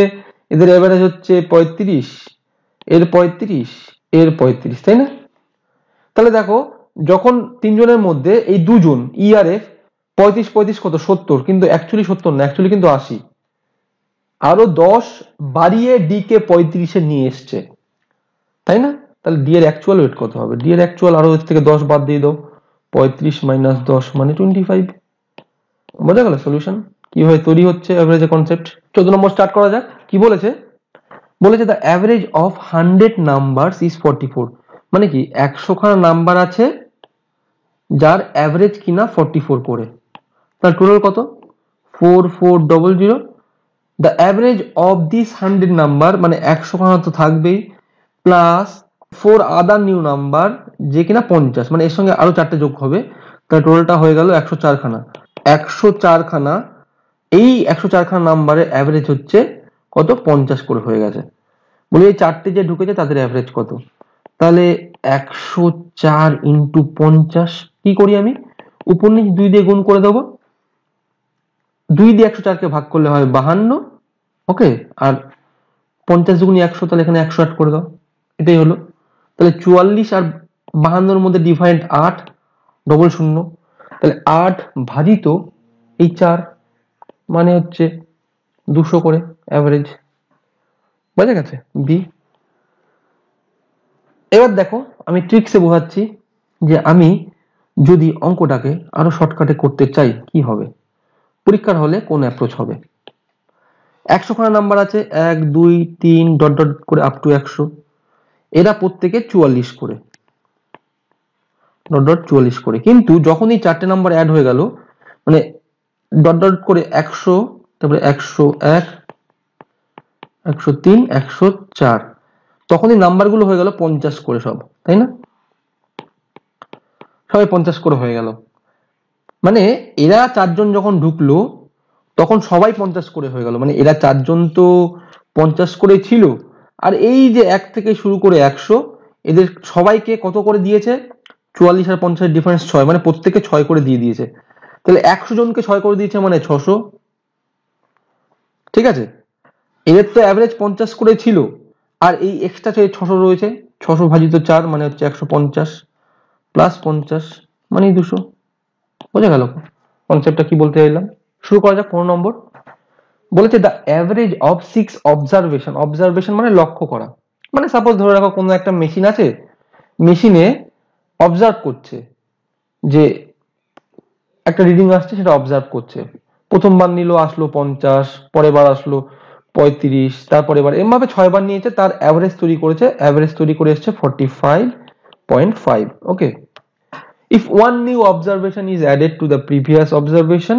এদের এভারেজ হচ্ছে 35, এর 35, এর 35, তাই না? তাহলে দেখো যখন 3 জনের মধ্যে এই দুজন ই আর এফ 35 35 কত? 70, কিন্তু অ্যাকচুয়ালি 70 না, অ্যাকচুয়ালি কিন্তু 80, আরো 10 বাড়িয়ে ডি কে 35 এ নিয়ে এসছে, তাই না? তাহলে ডি এর অ্যাকচুয়াল ওয়েট কত হবে? ডি এর অ্যাকচুয়াল আরো এর থেকে 10 বাদ দিয়ে দাও, 35 মাইনাস 10 মানে 25। বোঝা গেল সলিউশন কিভাবে তৈরি হচ্ছে অ্যাভারেজের কনসেপ্ট। 14 নম্বর স্টার্ট করা যাক। কি বলেছে? বলেছে the average of 100 numbers is 44, মানে কি 100 খানা নাম্বার আছে যার অ্যাভারেজ কিনা 44 করে, তার টোটাল কত 4400। The average of this 100 number, মানে 100 খানা তো থাকবেই, প্লাস 4 আদার নিউ নাম্বার যে কিনা 50, মানে এর সঙ্গে আরো 4টে যোগ হবে, তাহলে টোটালটা হয়ে গেল 104 খানা। 104 খানা, এই 104 খানা নাম্বারের অ্যাভারেজ হচ্ছে কত 50 করে হয়ে গেছে। বলি এই 4টে যে ঢুকেছে তাদের অ্যাভারেজ কত, তাহলে 104 ইন্টু 50 কি করি আমি, উপর নিচ 2 দিয়ে গুণ করে দেবো। 2 দিয়ে 104 কে ভাগ করলে হয় 52, ওকে, আর 50 দুগুণে 100, তাহলে এখানে 108 করে দাও, এটাই হলো। তাহলে 44 আর 52 মধ্যে ডিফারেন্ট 8, ডবল 0, তাহলে 8 ভাজিত এই 4, মানে হচ্ছে 200 করে অ্যাভারেজ। বোঝা গেছে বি। এবার দেখো আমি ট্রিক্সে বোঝাচ্ছি যে আমি যদি অঙ্কটাকে আরো শর্টকাটে করতে চাই কি হবে, পরীক্ষার হলে কোন অ্যাপ্রোচ হবে। 100 খানা নাম্বার আছে, 1 2 3 ডট ডট করে আপ টু 100, এরা প্রত্যেকে 44 করে, ডট ডট 44 করে। কিন্তু যখন এই 4টে নাম্বার অ্যাড হয়ে গেল, মানে ডট ডট করে 100, তারপরে 101, 103, 104, তখন এই নাম্বারগুলো হয়ে গেল 50 করে সব, তাই না, সবাই 50 করে হয়ে গেল। মানে এরা 4জন যখন ঢুকলো তখন সবাই 50 করে হয়ে গেল, মানে এরা 4জন তো 50 করে ছিল, আর এই যে 1 থেকে শুরু করে 100, এদের সবাইকে কত করে দিয়েছে, 44 আর 50 ডিফারেন্স 6, মানে প্রত্যেকে 6 করে দিয়ে দিয়েছে। তাহলে 100 জনকে 6 করে দিয়েছে মানে 600, ঠিক আছে। এদের তো অ্যাভারেজ 50 করে ছিল, আর এই এক্সট্রা 600 রয়েছে, 600 ভাজিত 4 মানে হচ্ছে 150, প্লাস 50 মানে 200। বোঝা গেল কনসেপ্টটা কি বলতে চাইলাম। শুরু করা যাক 15 নম্বর। বলেছে the average of 6 observation, observation মানে লক্ষ্য করা, মানে সাপোজ ধরে রাখো কোনো একটা মেশিন আছে, মেশিনে অবজার্ভ করছে যে একটা রিডিং আসছে, সেটা অবজার্ভ করছে। প্রথমবার নিল আসলো 50, পরের বার আসলো 35, তারপরে বার এভাবে 6 বার নিয়েছে, তার অ্যাভারেজ তৈরি করেছে, অ্যাভারেজ তৈরি করে এসছে 45.5। ওকে, if one new observation is added to the previous observation,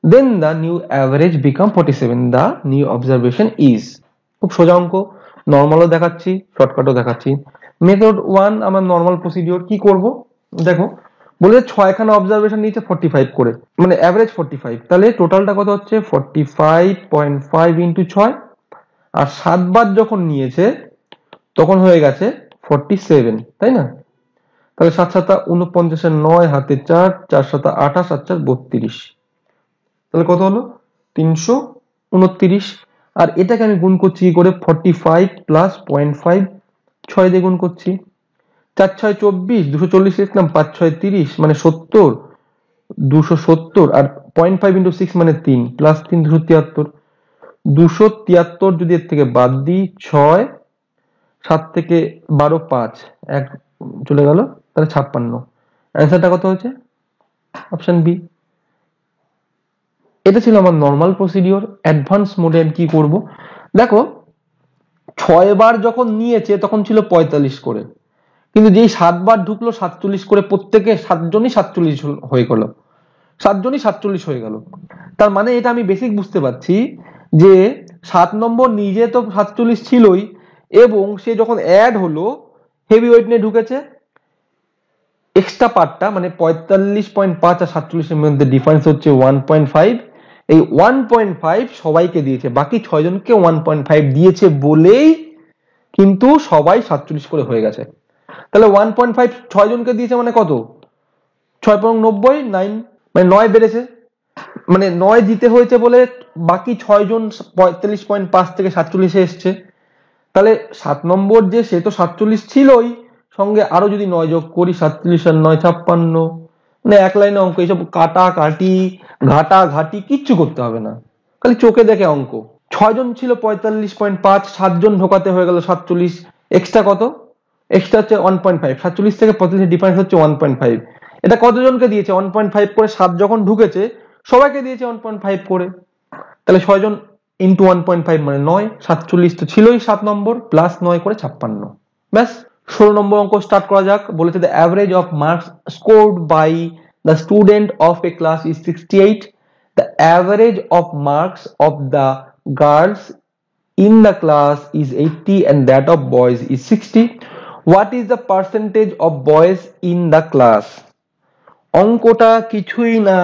then the new average become 47. the new observation is, খুব সোজা অঙ্ক, নর্মালও দেখাচ্ছি শর্টকাটও দেখাচ্ছি। মেথড 1 আমার নর্মাল প্রসিডিওর, কি করব দেখো, বলে 6 খানা অবজারভেশন নিয়েছে 45 করে, মানে অ্যাভারেজ 45, তাহলে টোটালটা কত হচ্ছে 45.5 ইন্টু 6, আর 7 বার যখন নিয়েছে তখন হয়ে গেছে 47, তাই না। তাহলে 7 7 49, 9 হাতে 4, 4 7 28, 8 4 32, তাহলে কত হলো 329। আর এটাকে আমি গুণ করছি কি করে, 45 প্লাস 0.5, 6 দিয়ে গুণ করছি, 4 6 24, 240 লিখলাম, 5 6 30, মানে 70, 270, আর 0.5 ইন্টু 6 মানে 3, প্লাস 3 273, 273 যদি এর থেকে বাদ দিই 6, 7 থেকে 12 5, 1 চলে গেল, তাহলে 56। অ্যান্সারটা কত হয়েছে, অপশন বি। এটা ছিল আমার নর্মাল প্রসিডিওর। অ্যাডভান্স মোডে আমি কি করব দেখো, 6 বার যখন নিয়েছে তখন ছিল 45 করে, কিন্তু যেই 7 বার ঢুকলো 47 করে, প্রত্যেকে 7 জনই 47 হয়ে গেল, 7 জনই 47 হয়ে গেল। তার মানে এটা আমি বেসিক বুঝতে পারছি যে 7 নম্বর নিজে তো 47 ছিলই, এবং সে যখন অ্যাড হলো হেভি ওয়েট নিয়ে ঢুকেছে, এক্সট্রা পার্টটা মানে 45.5 আর 47 এর মধ্যে ডিফারেন্স হচ্ছে 1.5, এই 1.5 সবাইকে দিয়েছে, বাকি 6 জনকে 1.5 দিয়েছে বলেই কিন্তু সবাই 47 করে হয়ে গেছে। তাহলে 1.5 6 জনকে দিয়েছে মানে কত, 6 পং 90, 9, মানে 9 বেড়েছে, মানে 9 দিতে হয়েছে বলে বাকি 6 জন 45.5 থেকে 47 এসছে। তাহলে 7 নম্বর যে সে তো 47 ছিলই, সঙ্গে আরো যদি 9 যোগ করি, 47 আর 9 56, মানে এক লাইনে অঙ্ক, এইসব কাটা কাটি ঘাটা ঘাটি কিচ্ছু করতে হবে না, খালি চোখে দেখে অঙ্ক। 6 জন ছিল 45.5, 7 জন ঢোকাতে হয়ে গেল 47, এক্সট্রা কত, এক্সট্রা হচ্ছে 1.5, 47 থেকে 45 ডিফারেন্স হচ্ছে 1.5, এটা কতজনকে দিয়েছে 1.5 করে, 7 যখন ঢুকেছে সবাইকে দিয়েছে 1.5 করে, তাহলে 6 জন ইন্টু 1.5 মানে 9, 47 তো ছিলই 7 নম্বর, প্লাস 9 করে 56, ব্যাস 16 নম্বর অঙ্ক স্টার্ট করা যাক। বলেছে the average of marks scored by the student of a class is 68. The average of marks of the girls in the class is 80 and that of boys is 60. What is the percentage of boys in the class? অঙ্কটা কিছুই না,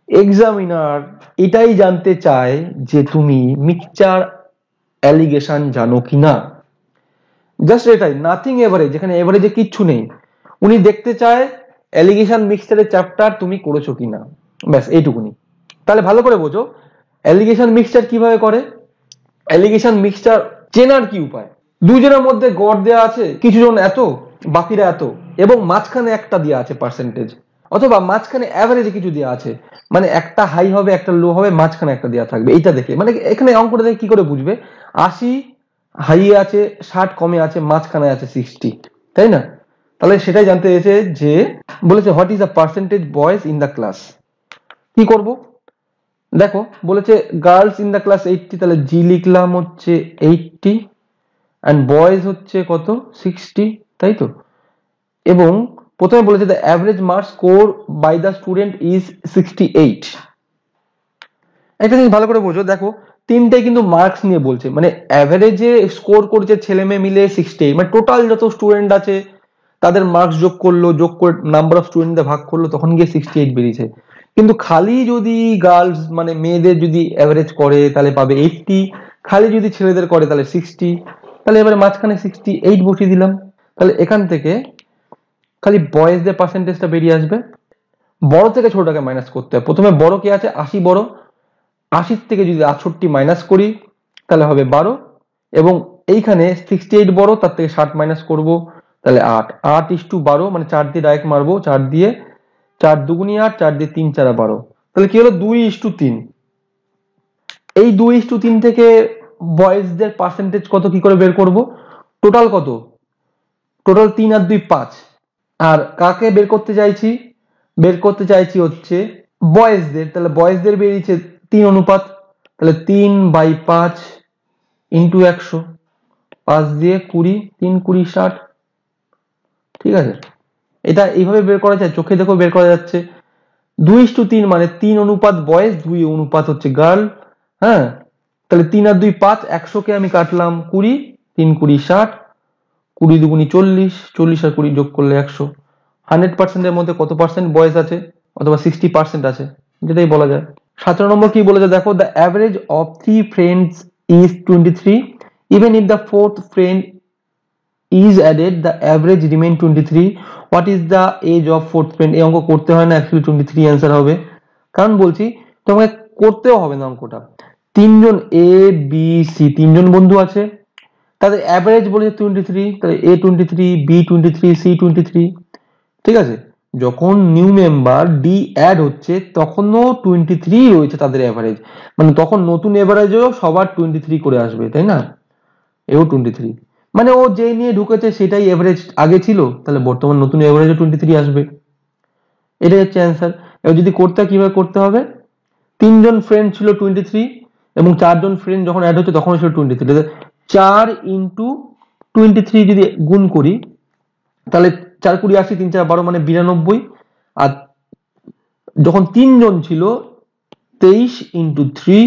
এক্সামিনার এটাই জানতে চায় যে তুমি মিক্সচার অ্যালিগেশন জানো কিনা। জাস্ট এটাই, নাথিং এভারেজ, এখানে এভারেজে কিচ্ছু নেই। উনি দেখতে চায় অ্যালিগেশন মিক্সচারের চ্যাপ্টার তুমি করেছো কিনা, ব্যাস এইটুকুনি। তাহলে ভালো করে বোঝো অ্যালিগেশন মিক্সচার কিভাবে করে। অ্যালিগেশন মিক্সচার চেনার কি উপায়? দুইজনের মধ্যে গড় দেওয়া আছে, কিছু জন এত বাকিরা এত, এবং মাঝখানে একটা দেওয়া আছে পার্সেন্টেজ, অথবা মাঝখানে অ্যাভারেজে কিছু দেওয়া আছে, মানে একটা হাই হবে একটা লো হবে, মাঝখানে একটা দেওয়া থাকবে। এইটা দেখে মানে এখানে অঙ্কটা দেখে কি করে বুঝবে 80 হাই আছে 60 কমে আছে মাঝখানে আছে 60, তাই না? তাহলে সেটাই জানতে চেয়েছে যে বলেছে what is the percentage boys in the class. কি করব দেখো, বলেছে গার্লস ইন দ্য ক্লাস 80, তাহলে জি লিখলাম হচ্ছে 80 and বয়েজ হচ্ছে কত 60, তাই তো। এবং প্রথমে বলেছে the average marks score by the student is 68। একটা জিনিস ভালো করে বোঝো, দেখো তিনটে কিন্তু মার্কস নিয়ে বলছে, মানে অ্যাভারেজে স্কোর করেছে ছেলে মেয়ে মিলে 68, মানে টোটাল যত স্টুডেন্ট আছে তাদের মার্কস যোগ করলো, যোগ করে নাম্বার অফ স্টুডেন্টদের ভাগ করলো, তখন গিয়ে 68 বেরিয়েছে। কিন্তু খালি যদি গার্লস মানে মেয়েদের যদি অ্যাভারেজ করে তাহলে পাবে 80, খালি যদি ছেলেদের করে তাহলে 60, তাহলে এবারে মাঝখানে 68 বসিয়ে দিলাম। তাহলে এখান থেকে খালি বয়েজদের পার্সেন্টেজটা বেরিয়ে আসবে। বড় থেকে ছোটটাকে মাইনাস করতে হবে। প্রথমে বড় কি আছে 80, বড় 80 থেকে যদি 68 মাইনাস করি তাহলে হবে 12, এবং এইখানে 68 বড়, তার থেকে 60 মাইনাস করব তাহলে 8, 8:12, মানে 4 দিয়ে ডাইরেক্ট মারবো, 4 দিয়ে 4 দুগুনি 8, 4 দিয়ে 3 4 12, তাহলে কি হলো 2:3। এই 2:3 থেকে বয়েজদের পার্সেন্টেজ কত কি করে বের করব? টোটাল কত? টোটাল 3 আর 2 5, আর কাকে বের করতে চাইছি? বের করতে চাইছি হচ্ছে বয়েজদের, তাহলে বয়েজদের বেরিয়েছে 3 অনুপাত, তাহলে 3/5 ইন্টু 100, 5 দিয়ে 20, 3 20 60, ঠিক আছে। এটা এইভাবে বের করা যায়, চোখে দেখো বের করা যাচ্ছে। 2:3 মানে 3 অনুপাত বয়েজ, 2 অনুপাত হচ্ছে গার্ল, হ্যাঁ। তাহলে 3 আর 2 5, 100 কে আমি কাটলাম 20, 3 20 60, 20 দুগুনি 40, 40 আর 20 যোগ করলে 100। 100% এর মধ্যে কত পার্সেন্ট বয়েজ আছে, অথবা 60% আছে, যেটাই বলা যায়। 17 নম্বর কি বলেছে দেখো, the average of 3 friends is 23, even if the fourth friend is added the average remain 23. What is the age of fourth friend? এই অঙ্ক করতে হয় না, অ্যাকচুয়ালি 23 অ্যান্সার হবে। কারণ বলছি তোমাকে করতেও হবে না অঙ্কটা। তিনজন এ বি সি, তিনজন বন্ধু আছে, তাদের অ্যাভারেজ বলেছে 23, তাহলে এ 23, বি 23, সি 23, ঠিক আছে। যখন নিউ মেম্বার ডি অ্যাড হচ্ছে তখনও 23 রয়েছে তাদের অ্যাভারেজ, মানে তখন নতুন অ্যাভারেজও সবার 23 করে আসবে, তাই না। এও 23, মানে ও যে নিয়ে ঢুকেছে সেটাই এভারেজ আগে ছিল, তাহলে বর্তমান নতুন এভারেজে 23 আসবে। এটাই হচ্ছে অ্যান্সার। এবার যদি করতে কিভাবে করতে হবে, তিনজন ফ্রেন্ড ছিল 23, এবং চারজন ফ্রেন্ড যখন অ্যাড হচ্ছে তখন ছিল 23, 4 ইন্টু 23 যদি গুণ করি তাহলে 4 20 80, 3 4 12 মানে 92, আর যখন তিনজন ছিল 23 ইন্টু 3,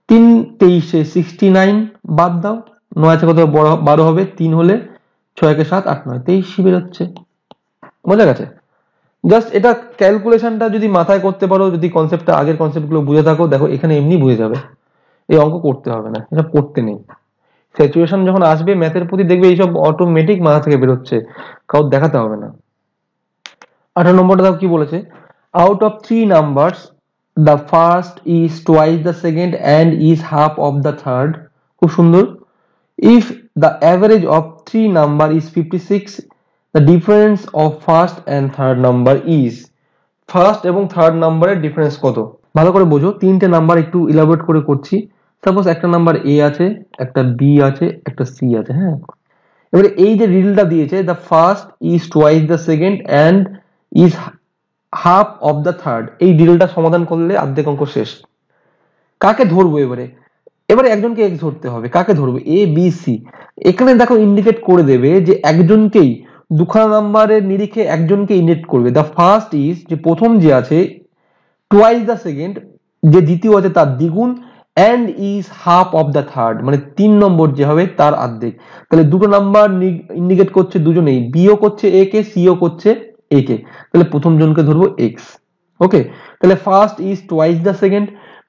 3 23 69, বাদ দাও, 9 আছে কত 12 হবে, 3 হলে 6 1 7 8 9 23 বেরোচ্ছে। বোঝা গেছে? জাস্ট এটা ক্যালকুলেশনটা যদি মাথায় করতে পারো, যদি কনসেপ্টটা আগের কনসেপ্টগুলো বুঝে থাকো, দেখো এখানে এমনি বুঝে যাবে, এই অঙ্ক করতে হবে না, এটা পড়তে নেই। সিচুয়েশন যখন আসবে ম্যাথের প্রতি দেখবে এইসব অটোমেটিক মাথা থেকে বেরোচ্ছে, কাউর দেখাতে হবে না। 18 নম্বরটা দেখো কি বলেছে, out of 3 numbers the first is twice the second and is half of the third. খুব সুন্দর। If the average of 3 number is 56, the difference of first and third number is, first এবং থার্ড নাম্বারের ডিফারেন্স কত? ভালো করে বোঝো, তিনটে নাম্বার একটু ইলাবোরেট করে করছি। সাপোজ একটা নাম্বার এ আছে, একটা বি আছে, একটা সি আছে, হ্যাঁ। এবারে এই যে রিডলটা দিয়েছে, the first is twice the second and is half of the third, এই ডিলটা সমাধান করলে অর্ধেক অঙ্ক শেষ। কাকে ধরবো এবারে? এবারে একজনকে এক্স ধরতে হবে, কাকে ধরবো? এ বি সি। এখানে দেখো ইন্ডিকেট করে দেবে যে একজনকেই, দুখানা নাম্বারের নিরিখে একজনকে ইন্ডিকেট করবে। দ্য ফার্স্ট ইজ, যে প্রথম যে আছে, টুয়াইস দ্য সেকেন্ড, যে দ্বিতীয় আছে তার দ্বিগুণ, and is half of the third, মানে 3 নম্বর যে হবে তার অর্ধেক। তাহলে দুটো নাম্বার ইন্ডিকেট করছে দুজনেই, বিও করছে এ কে, সিও করছে এ কে, তাহলে প্রথম জনকে ধরবো এক্স। ওকে, তাহলে first is twice the second,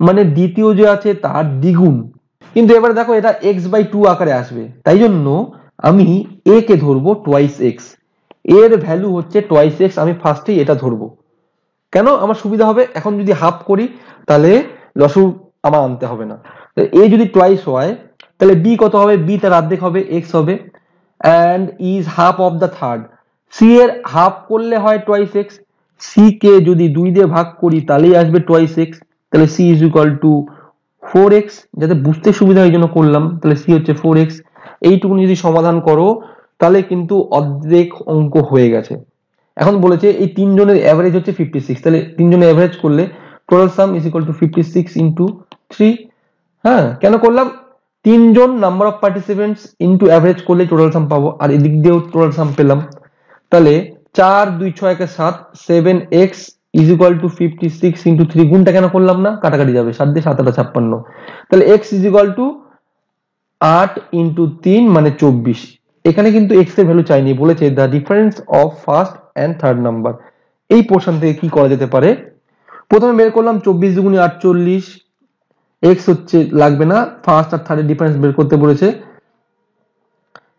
মানে দ্বিতীয় যে আছে তার দ্বিগুণ। কিন্তু এবার দেখো এটা x/2 আকারে আসবে, তাই জন্য আমি a কে ধরবো টুয়াইস এক্স, এর ভ্যালু হচ্ছে টুয়াইস এক্স, আমি ফার্স্টেই এটা ধরবো। কেন? আমার সুবিধা হবে, এখন যদি হাফ করি তাহলে লসু আমার আনতে হবে না। এ যদি টুয়াইস হয় তাহলে বি কত হবে? বি তার অর্ধেক হবে, এক্স হবে, and is half of the third. C এর হাফ করলে হয় টুয়াইস এক্স, সি কে যদি 2 দিয়ে ভাগ করি তাহলেই আসবে টুয়াইস এক্স, তাহলে C is equal to 4x, যাতে বুঝতে সুবিধা হয় এই জন্য করলাম। তাহলে সি হচ্ছে 4x। এইটুকু যদি সমাধান করো তাহলে কিন্তু অর্ধেক অঙ্ক হয়ে গেছে। এখন বলেছে এই তিনজনের অ্যাভারেজ হচ্ছে 56, তাহলে তিনজনের অ্যাভারেজ করলে total some is equal two 56 into 3। হ্যাঁ, কেন করলাম? তিনজন number of participants into average করলে টোটাল সাম পাবো, আর এদিক দিয়েও টোটাল সাম পেলাম। তাহলে 4 2 6 কে 7, 7x is equal two 56 into 3। গুণটা কেন করলাম না? কাটাকাটি যাবে, 7 দিয়ে 7 8 56। তাহলে x is equal two 8 into 3 মানে 24। এখানে কিন্তু x এর ভ্যালু চাইনি, বলেছে the difference of first and third number. এই পোর্শন থেকে কি করা যেতে পারে? প্রথমে বের করলাম 24 দুগুণে 48, x হচ্ছে লাগবে না, ফার্স্ট আর থার্ডের ডিফারেন্স বের করতে বলেছে।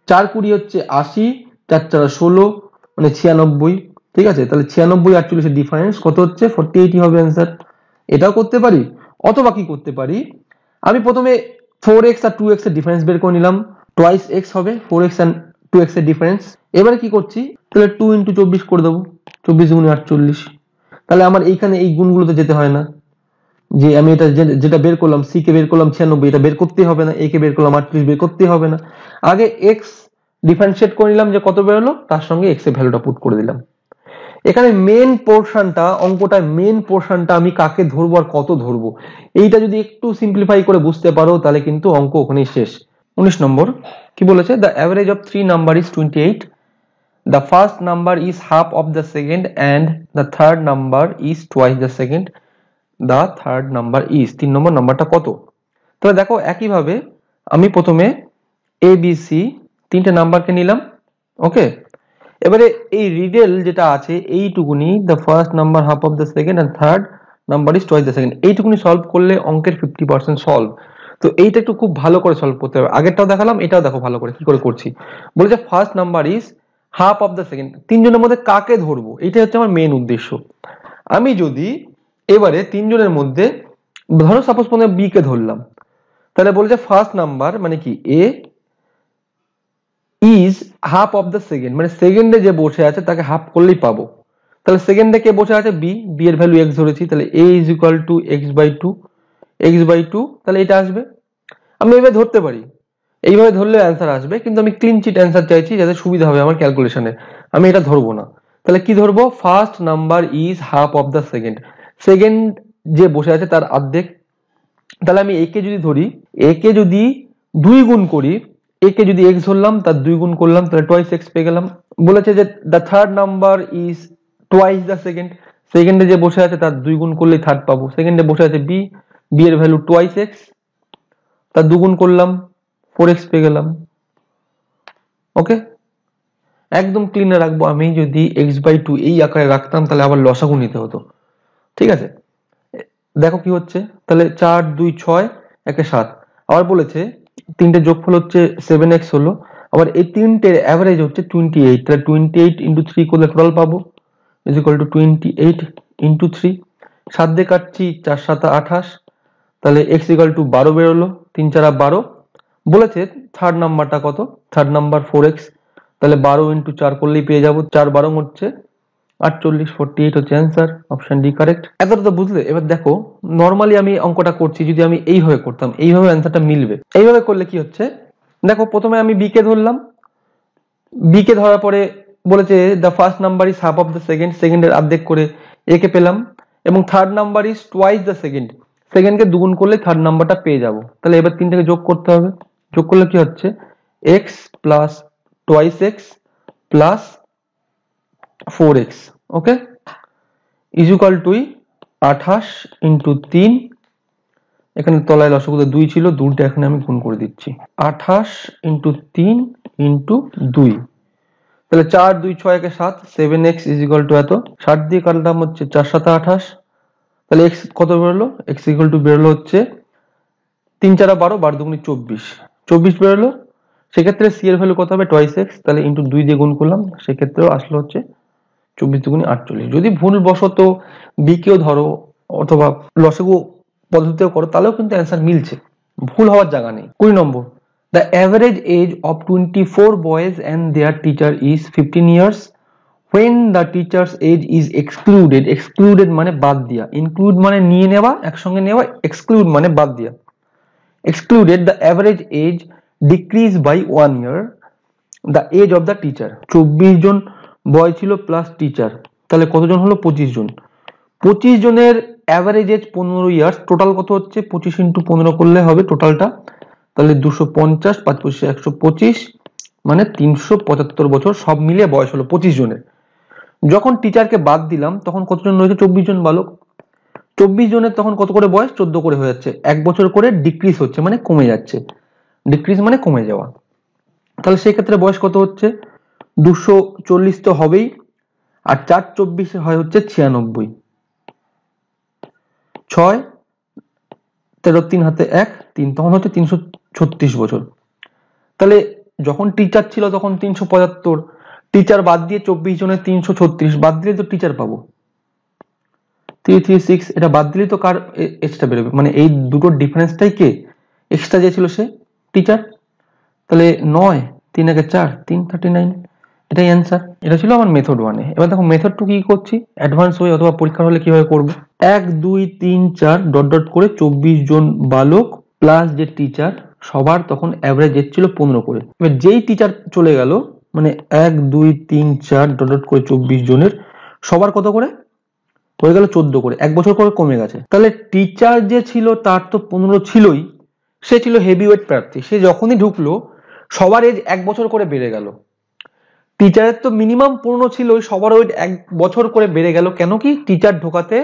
4 20 হচ্ছে 80, 4 4 16 মানে 96। ঠিক আছে, তাহলে 96 48 এর ডিফারেন্স কত হচ্ছে? 48 হবে অ্যান্সার। এটাও করতে পারি, অথবা কি করতে পারি, আমি প্রথমে 4x আর 2x এর ডিফারেন্স বের করে নিলাম, টুয়াইস x হবে 4x এন্ড 2x এর ডিফারেন্স। এবারে কি করছি? তাহলে 2 ইন্টু 24 করে দেবো, 24 গুণে 48। তাহলে আমার এইখানে এই গুণগুলোতে যেতে হয় না, যে আমি এটা যেটা বের করলাম, সি কে বের করলাম 96, এটা বের করতে হবে না, এ কে বের করলাম 38, বের করতে হবে না। আগে এক্স ডিফারেন্সিয়েট করে নিলাম যে কত বেরোলো, তার সঙ্গে এক্স এর ভ্যালুটা পুট করে দিলাম। এখানে মেন পোর্শনটা, অঙ্কটার মেন পোর্শনটা আমি কাকে ধরবো আর কত ধরবো, এইটা যদি একটু সিম্পলিফাই করে বুঝতে পারো তাহলে কিন্তু অঙ্ক ওখানেই শেষ। 19 নম্বর কি বলেছে? The average of 3 number is 28, the first number is half of the second and the third number is twice the second, the third number is, 3 নম্বর নাম্বারটা কত? তাহলে দেখো একইভাবে আমি প্রথমে এ বি সি তিনটে নাম্বারকে নিলাম। ওকে, এবারে এই রিডেল যেটা আছে এইটুকুনি, the first number half of the second and third number is twice the second, এইটুকুনি সলভ করলে অঙ্কের 50% সলভ। তো এইটা একটু খুব ভালো করে সলভ করতে হবে। আগেরটাও দেখালাম, এটাও দেখো ভালো করে কি করে করছি। বলেছে first number is half of the second, তিনজনের মধ্যে কাকে ধরবো, এইটা হচ্ছে আমার মেন উদ্দেশ্য। আমি যদি এবারে তিনজনের মধ্যে ধরো সাপোজ প্রথমে বি কে ধরলাম, তাহলে বলেছে ফার্স্ট নাম্বার মানে কি A is half of the second, মানে সেকেন্ডে যে বসে আছে তাকে হাফ করলেই পাবো। তাহলে সেকেন্ডে কে বসে আছে? বি, বি এর ভ্যালু এক্স ধরেছি, তাহলে এ is equal two x/2, x/2, তাহলে এটা আসবে। আমি এইভাবে ধরতে পারি, এইভাবে ধরলে অ্যান্সার আসবে, কিন্তু আমি ক্লিন চিট অ্যান্সার চাইছি যাতে সুবিধা হবে আমার ক্যালকুলেশনে। আমি এটা ধরবো না, তাহলে কি ধরবো? First number is half of the second, second যে বসে আছে তার অর্ধেক। তাহলে আমি একে যদি ধরি, একে যদি 2 গুণ করি, একে যদি x ধরলাম তার 2 গুণ করলাম, তাহলে টুয়াইস x পেয়ে গেলাম। বলেছে যে the third number is twice the second, সেকেন্ডে যে বসে আছে তার 2 গুণ করলেই থার্ড পাবো। সেকেন্ডে বসে আছে বি, বি এর ভ্যালু টুয়াইস x, তার 2 গুণ করলাম 4x পেয়ে গেলাম। ওকে, একদম ক্লিন রাখবো। আমি যদি x/2 এই আকারে রাখতাম তাহলে আবার লসাগু নিতে হতো। ঠিক আছে, দেখো কি হচ্ছে, তাহলে 4 2 6 1 7, আবার বলেছে তিনটে যোগফল হচ্ছে 7x হলো, আবার এই তিনটের অ্যাভারেজ হচ্ছে 28, তাহলে 28 ইন্টু 3 করলে টোটাল পাবো ইজ ইকুয়াল টু 28 ইন্টু 3। 7 দিয়ে কাটছি, 4 7 28, তাহলে x ইকুয়াল টু 12 বেরোলো, 3 4 12। বলেছে থার্ড নাম্বারটা কত? থার্ড নাম্বার 4x, তাহলে 12 ইন্টু 4 করলেই পেয়ে যাবো, 4 12 হচ্ছে 48, 48 হচ্ছে অ্যান্সার, অপশন ডি কারেক্ট। এতটা তো বুঝলে। এবার দেখো নরমালি আমি অঙ্কটা করছি, যদি আমি এইভাবে করতাম এইভাবে অ্যান্সারটা মিলবে। এইভাবে করলে কি হচ্ছে, দেখো প্রথমে আমি বি কে ধরলাম, বি কে ধরার পরে বলেছে the first number is half of the second, সেকেন্ডের অর্ধেক করে এ কে পেলাম, এবং third number is twice the second, সেকেন্ডকে দুগুণ করলে থার্ড নাম্বারটা পেয়ে যাব। তাহলে এবার তিনটাকে যোগ করতে হবে। যোগ করলে কি হচ্ছে, x plus twice x plus 4x, okay, equal to 28 into 3, এখানে তলায় লসাগুতে 2 ছিল, 2টা এখানে আমি গুণ করে দিচ্ছি, 28 ইন্টু 3 ইন্টু 2, তাহলে 4 2 6 একে 7, 7x ইজুকাল টু এত, 60 দিয়ে কাটলাম হচ্ছে 4 7 28, তাহলে x কত বেরোলো, x ইকুয়াল টু বেরোলো হচ্ছে 3 4 12, 12 দুগুণে 24, 24 বেরোলো। সেক্ষেত্রে c এর ভ্যালু কত হবে, টোয়াইস x, তাহলে ইন্টু 2 দিয়ে গুণ করলাম, সেক্ষেত্রেও আসলো হচ্ছে 24 দুগুণে 48। যদি ভুলবশত বি কেও ধরো অথবা লসাগু পদ্ধতিতেও করো তাহলেও কিন্তু অ্যান্সার মিলছে, ভুল হওয়ার জায়গা নেই। 20 নম্বর, the average age of 24 boys and their teacher is 15 years when the teacher's age is excluded মানে বাদ দিয়া, include মানে নিয়ে নেওয়া, একসঙ্গে নেওয়া, exclude মানে বাদ দিয়া, excluded the average age decrease by 1 year the age of the teacher। 24 জন বয় ছিল প্লাস টিচার, তাহলে কতজন হলো, 25 জন। 25 জনের অ্যাভারেজ এজ 15 ইয়ার্স, টোটাল কত হচ্ছে, 25 ইন্টু 15 করলে হবে টোটালটা, তাহলে 250, 5 25 125, মানে 375 বছর সব মিলিয়ে বয়স হলো 25 জনের। যখন টিচারকে বাদ দিলাম তখন কতজন রয়েছে, 24 জন বালক। 24 জনের তখন কত করে বয়স, 14 করে হয়ে যাচ্ছে, 1 বছর করে ডিক্রিজ হচ্ছে মানে কমে যাচ্ছে, ডিক্রিজ মানে কমে যাওয়া। তাহলে সেই ক্ষেত্রে বয়স কত হচ্ছে, 240 তো হবেই, আর 4 24 হয় হচ্ছে 96, 6 13 3 হাতে 1 3, তখন হচ্ছে 336 বছর। তাহলে যখন টিচার ছিল তখন 375, টিচার বাদ দিয়ে 24 জনের 336 বাদ দিলে তো টিচার পাবো 336, এটা বাদ দিলে তো কার এক্সট্রা বেরোবে, মানে এই দুটোর ডিফারেন্সটাই কে, এক্সট্রা যে ছিল সে টিচার। তাহলে 9 3 একে 4 339, এটাই অ্যান্সার। এটা ছিল আমার মেথড 1 এ। এবার দেখো মেথড 2 কি করছি, অ্যাডভান্স ওয়ে অথবা পরীক্ষার হলে কিভাবে করব। 1 2 3 4 ডট ডট করে 24 জন বালক প্লাস যে টিচার সবার তখন অ্যাভারেজ এজ ছিল 15 করে। এবার যেই টিচার চলে গেল, মানে 1 2 3 4 ডট ডট করে 24 জনের সবার কত করে হয়ে গেল 14 করে, 1 বছর করে কমে গেছে। তাহলে টিচার যে ছিল তার তো 15 ছিলই, সে ছিল হেভিওয়েট প্রার্থী, সে যখনই ঢুকলো সবার এজ 1 বছর করে বেড়ে গেল। টিচারের তো মিনিমাম 15 ছিল, সবার ওয়েট 1 বছর করে বেড়ে গেল, কেন কি টিচার ঢোকাতে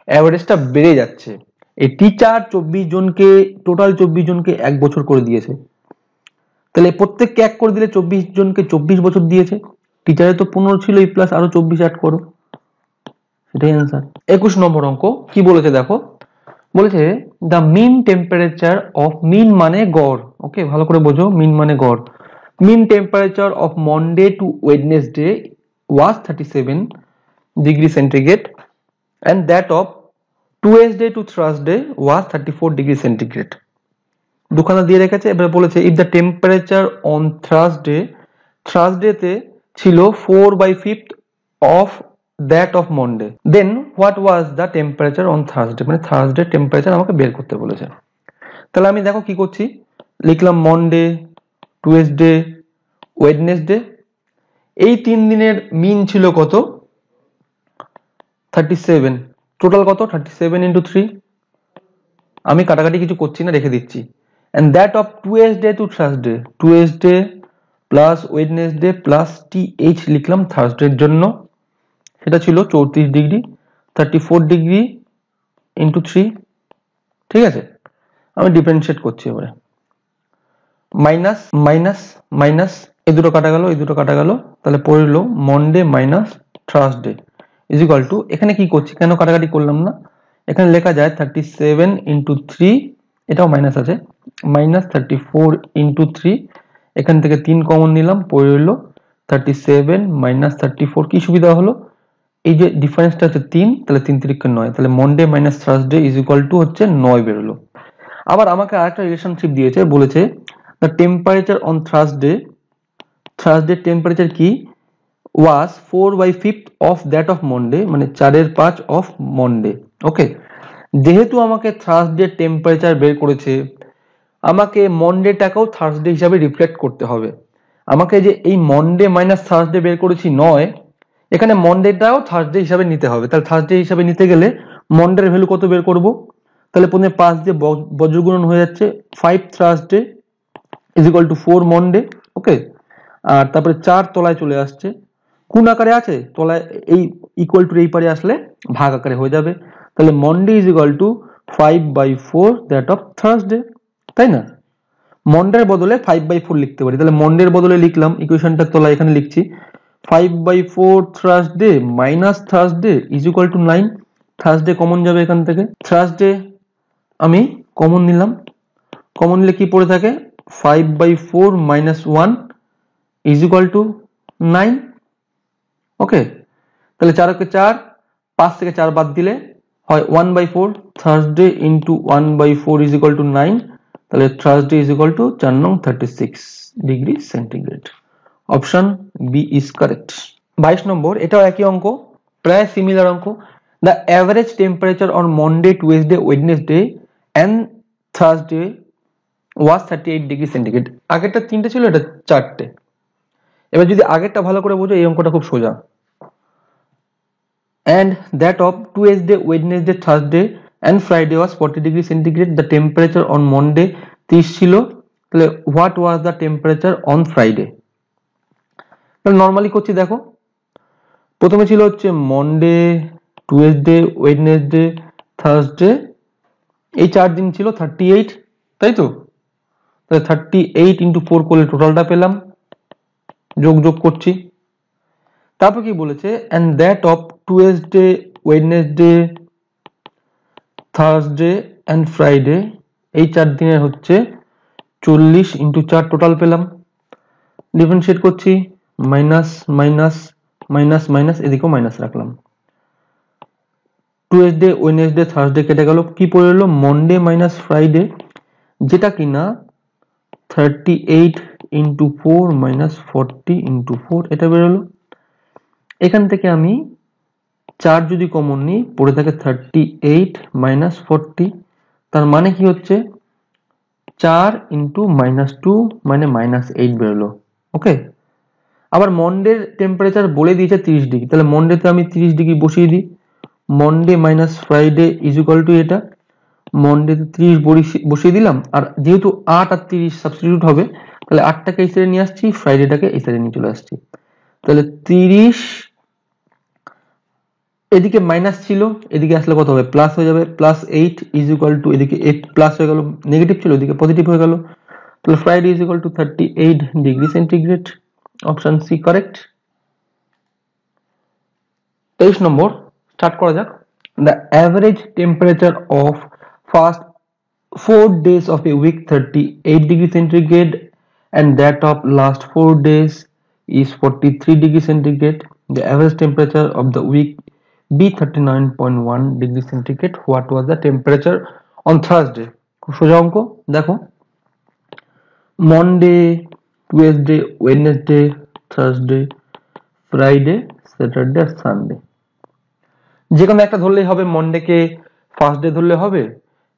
অ্যাভারেজটা বেড়ে যাচ্ছে। এই টিচার 24 জনকে, টোটাল 24 জনকে 1 বছর করে দিয়েছে, তাহলে প্রত্যেককে 1 করে দিলে 24 জনকে 24 বছর দিয়েছে, টিচারের তো 15 ছিল প্লাস আরো 24 অ্যাড করো, সেটাই অ্যান্সার। 21 নম্বর অঙ্ক কি বলেছে দেখো, বলেছে দ্য মিন টেম্পারেচার অফ, মিন মানে গড়, ওকে ভালো করে বোঝো, মিন মানে গড়। Mean temperature of Monday to Wednesday was 37 degree centigrade and that of Tuesday to Thursday was 34 degree centigrade। দুখানা দিয়ে রেখেছে, এবার বলেছে if the temperature on Thursday তে ছিল 4/5 of that of Monday then what was the temperature on Thursday, মানে Thursday টেম্পারেচার আমাকে বের করতে বলেছে। তাহলে আমি দেখো কি করছি, লিখলাম মন্ডে, টুয়েসডে, ওয়েডনেসডে, এই 3 দিনের মিন ছিল কত, 37, টোটাল কত 37 ইন্টু 3, আমি কাটাকাটি কিছু করছি না, রেখে দিচ্ছি। and that of Tuesday to Thursday, Tuesday plus Wednesday plus th লিখলাম থার্সডে এর জন্য, সেটা ছিল 34 ডিগ্রি, 34 ডিগ্রি ইন্টু 3, ঠিক আছে। আমি ডিফারেন্সিয়েট করছি এবারে, মাইনাস মাইনাস মাইনাস, এই দুটো কাটা গেল, এই দুটো কাটা গেল, তাহলে পড়লো Monday minus Thursday is equal two, এখানে কি করছি, কেন কাটাকাটি করলাম না, এখানে লেখা যায় 37 ইন্টু 3, এটাও মাইনাস আছে, মাইনাস 34 ইন্টু 3, এখান থেকে 3 কমন নিলাম, পড়লো 37 মাইনাস 34, কি সুবিধা হলো, এই যে ডিফারেন্সটা হচ্ছে 3, তাহলে 3 3 9, তাহলে Monday minus Thursday is equal two হচ্ছে 9 বেরোলো। আবার আমাকে আরেকটা রিলেশনশিপ দিয়েছে, বলেছে the temperature on Thursday temperature কি was 4/5 of that of Monday, মানে 4/5 of Monday, ওকে। যেহেতু আমাকে থার্সডে টেম্পারেচার বের করেছে, আমাকে মন্ডেটাকেও থার্সডে হিসাবে রিফ্লেক্ট করতে হবে। আমাকে যে এই মন্ডে মাইনাস থার্সডে বের করেছি 9, এখানে মন্ডেটাও থার্সডে হিসাবে নিতে হবে, তাহলে থার্সডে হিসাবে নিতে গেলে মন্ডের ভ্যালু কত বের করব, তাহলে প্রথমে 5 দিয়ে বজ্রগুণন হয়ে যাচ্ছে, 5 Thursday is equal to 4 Monday. Okay, আর তারপরে 4 তলায় চলে আসছে, কোন আকারে আছে তলায়, এই ইকুয়াল টু এই পারে আসলে ভাগ আকারে হয়ে যাবে। তাহলে Monday is equal two 5/4 that of Thursday, তাই না? মন্ডের বদলে 5/4 লিখতে পারি, তাহলে মন্ডের বদলে লিখলাম, ইকুয়েশনটার তলায় এখানে লিখছি 5/4 Thursday minus Thursday is equal to 9। Thursday common যাবে এখান থেকে, থার্সডে আমি কমন নিলাম, কমন নিলে কি পড়ে থাকে 5/4 মাইনাস 1 ইজ ইকুয়াল টু 9। ওকে, তাহলে 4 কে 4, 5 থেকে 4 বাদ দিলে হয় 1/4, Thursday into 1/4 is equal to 9, তাহলে থার্সডে ইজ ইকুয়াল টু 4 নং 36 degree centigrade. Option B is correct. 22 number, এটাও একই অঙ্ক, প্রায় সিমিলার অঙ্ক। The average temperature on Monday, Tuesday, Wednesday and Thursday was 38 degree centigrade. আগেরটা 3টে ছিল, এটা 4টে। এবার যদি আগেরটা ভালো করে বোঝো, এই অঙ্কটা খুব সোজা। And that of Tuesday, Wednesday, Thursday and Friday was 40 degree centigrade. The temperature on Monday 30 ছিল, তাহলে what was the temperature on Friday? তাহলে নরমালি করছি, দেখো প্রথমে ছিল হচ্ছে মন্ডে, টুয়েসডে, ওয়েডনেসডে, থার্সডে, এই 4 দিন ছিল 38, তাই তো? তাহলে 38 ইন্টু 4 করলে টোটালটা পেলাম, যোগ করছি। তারপর কি বলেছে, and that of Tuesday, Wednesday, Thursday and Friday, এই 4 দিনের হচ্ছে 40 ইন্টু 4 টোটাল পেলাম, ডিফারেন্সিয়েট করছি, মাইনাস মাইনাস মাইনাস মাইনাস, এদিকেও মাইনাস রাখলাম। টুয়েসডে, ওয়েডনেসডে, থার্সডে কেটে গেল, কি পড়ে রইল মন্ডে মাইনাস ফ্রাইডে, যেটা কিনা 38 ইন্টু 4 মাইনাস 40 ইন্টু 4, এটা বেরোলো। এখান থেকে আমি 4 যদি কমন নিই, পড়ে থাকে 38 মাইনাস 40, তার মানে কি হচ্ছে 4 ইন্টু মাইনাস 2 মানে মাইনাস 8 বেরোলো। ওকে, আবার মন্ডের টেম্পারেচার বলে দিয়েছে 30 ডিগ্রি, তাহলে মন্ডেতে আমি 30 ডিগ্রি বসিয়ে দিই, Monday minus Friday is equal two এটা, মন্ডেতে 30 বসিয়ে দিলাম, আর যেহেতু 8 আর 30 সাবস্টিটিউট হবে, তাহলে 8টাকে এই সাইডে নিয়ে আসছি, ফ্রাইডেটাকে এই সাইডে নিয়ে চলে আসছি। তাহলে 30 এদিকে মাইনাস ছিল, এদিকে আসলে কত হবে প্লাস হয়ে যাবে, প্লাস 8 ইজ ইকুয়াল টু, এদিকে 8 প্লাস হয়ে গেল, নেগেটিভ ছিল এদিকে পজিটিভ হয়ে গেল, তাহলে Friday is equal to 38 degree centigrade. Option C correct. 23 number, start করা যাক। The average temperature of first 4 days of a week 38 degree centigrade and that of last 4 days is 43 degree centigrade. The average temperature of the week be 39.1 degree centigrade. What was the temperature on Thursday? খুব সোজা অঙ্ক, দেখো Monday, Tuesday, Wednesday, Thursday, Friday, Saturday আর সানডে, যে কোনো একটা ধরলেই হবে। মন্ডেকে ফার্স্ট ডে ধরলে হবে,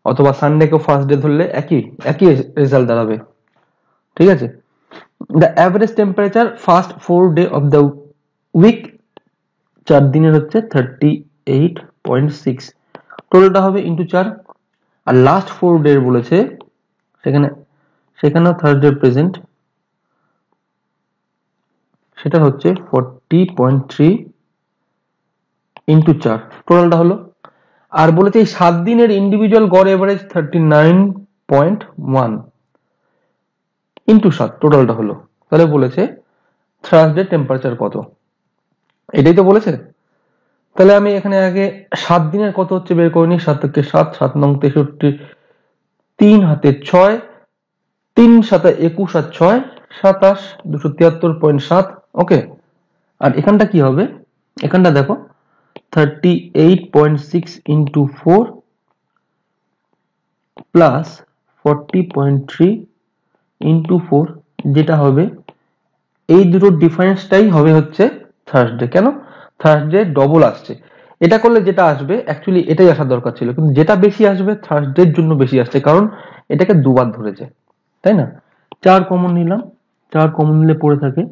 অথবা সানডেকেও ফার্স্ট ডে ধরলে একই রেজাল্ট দাঁড়াবে, ঠিক আছে? The average temperature first 4 day of the week, 4 দিনের হচ্ছে 38.6, টোটালটা হবে ইন্টু 4, আর লাস্ট 4 ডে বলেছে, সেখানেও থার্সডে প্রেজেন্ট, সেটা হচ্ছে 40.3 ইন্টু 4, টোটালটা হলো। আর বলেছে এই 7 দিনের ইন্ডিভিজুয়াল গড় এভারেজ 39.1 ইন্টু 7, টোটালটা হলো। তাহলে বলেছে থার্সডে টেম্পারেচার কত, এটাই তো বলেছে। তাহলে আমি এখানে আগে 7 দিনের কত হচ্ছে বের করে নিই, 7 থেকে 7, 7 নং 63, 3 হাতে 6, 3 7 21 আর 6 27, 273.7। ওকে, আর এখানটা কি হবে, এখানটা দেখো 38.6 ইন্টু 4 প্লাস 40.3 ইন্টু 4, যেটা হবে এই দুটো ডিফারেন্সটাই হবে হচ্ছে থার্সডে। কেন, থার্সডে ডবল আসছে, এটা করলে যেটা আসবে অ্যাকচুয়ালি এটাই আসার দরকার ছিল, কিন্তু যেটা বেশি আসবে থার্সডের জন্য বেশি আসছে, কারণ এটাকে দুবার ধরেছে, তাই না? 4 কমন নিলাম, 4 কমন নিলে পড়ে থাকে,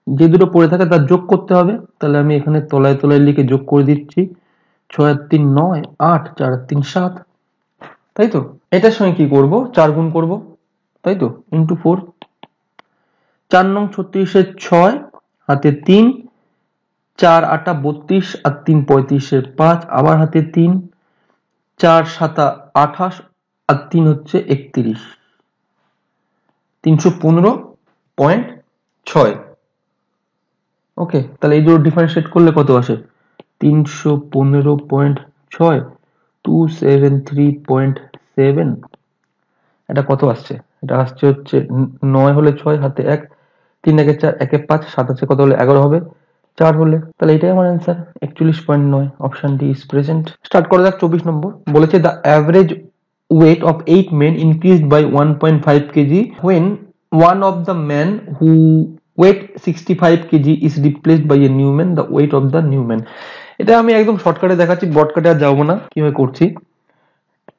যে দুটো পড়ে থাকে তার যোগ করতে হবে, তাহলে আমি এখানে তলায় লিখে যোগ করে দিচ্ছি, 6 আর 3 9, 8, 4 আর 3 7, তাই তো? এটার সঙ্গে কি করব, 4 গুণ করব, তাই তো, ইন্টু 4। 4 নং 36 6 হাতে 3, 4 8 32 আর 3 35 5, আবার হাতে 3, 4 7 28 আর 3 হচ্ছে 31, 315.6। ওকে, তাহলে এই দুটো ডিফারেন্সিয়েট করলে কত আসে? 315.6 273.7। এটা কত আসছে? এটা আসছে হচ্ছে 9 হলে 6 হাতে 1, 3 একে 4 একে 5, 7 আছে কত হলে 11 হবে, 4 হলে। তাহলে এটাই আমার answer 41.9, option D is present. Start করা যাক 24 নম্বর। বলেছে the average weight of 8 men increased by 1.5 kg when one of the men who weight 65 kg is replaced by a new man, the weight of the new man। এটা আমি একদম শর্টকাটে দেখাচ্ছি, ব্রডকাটে আর যাবো না। কিভাবে করছি,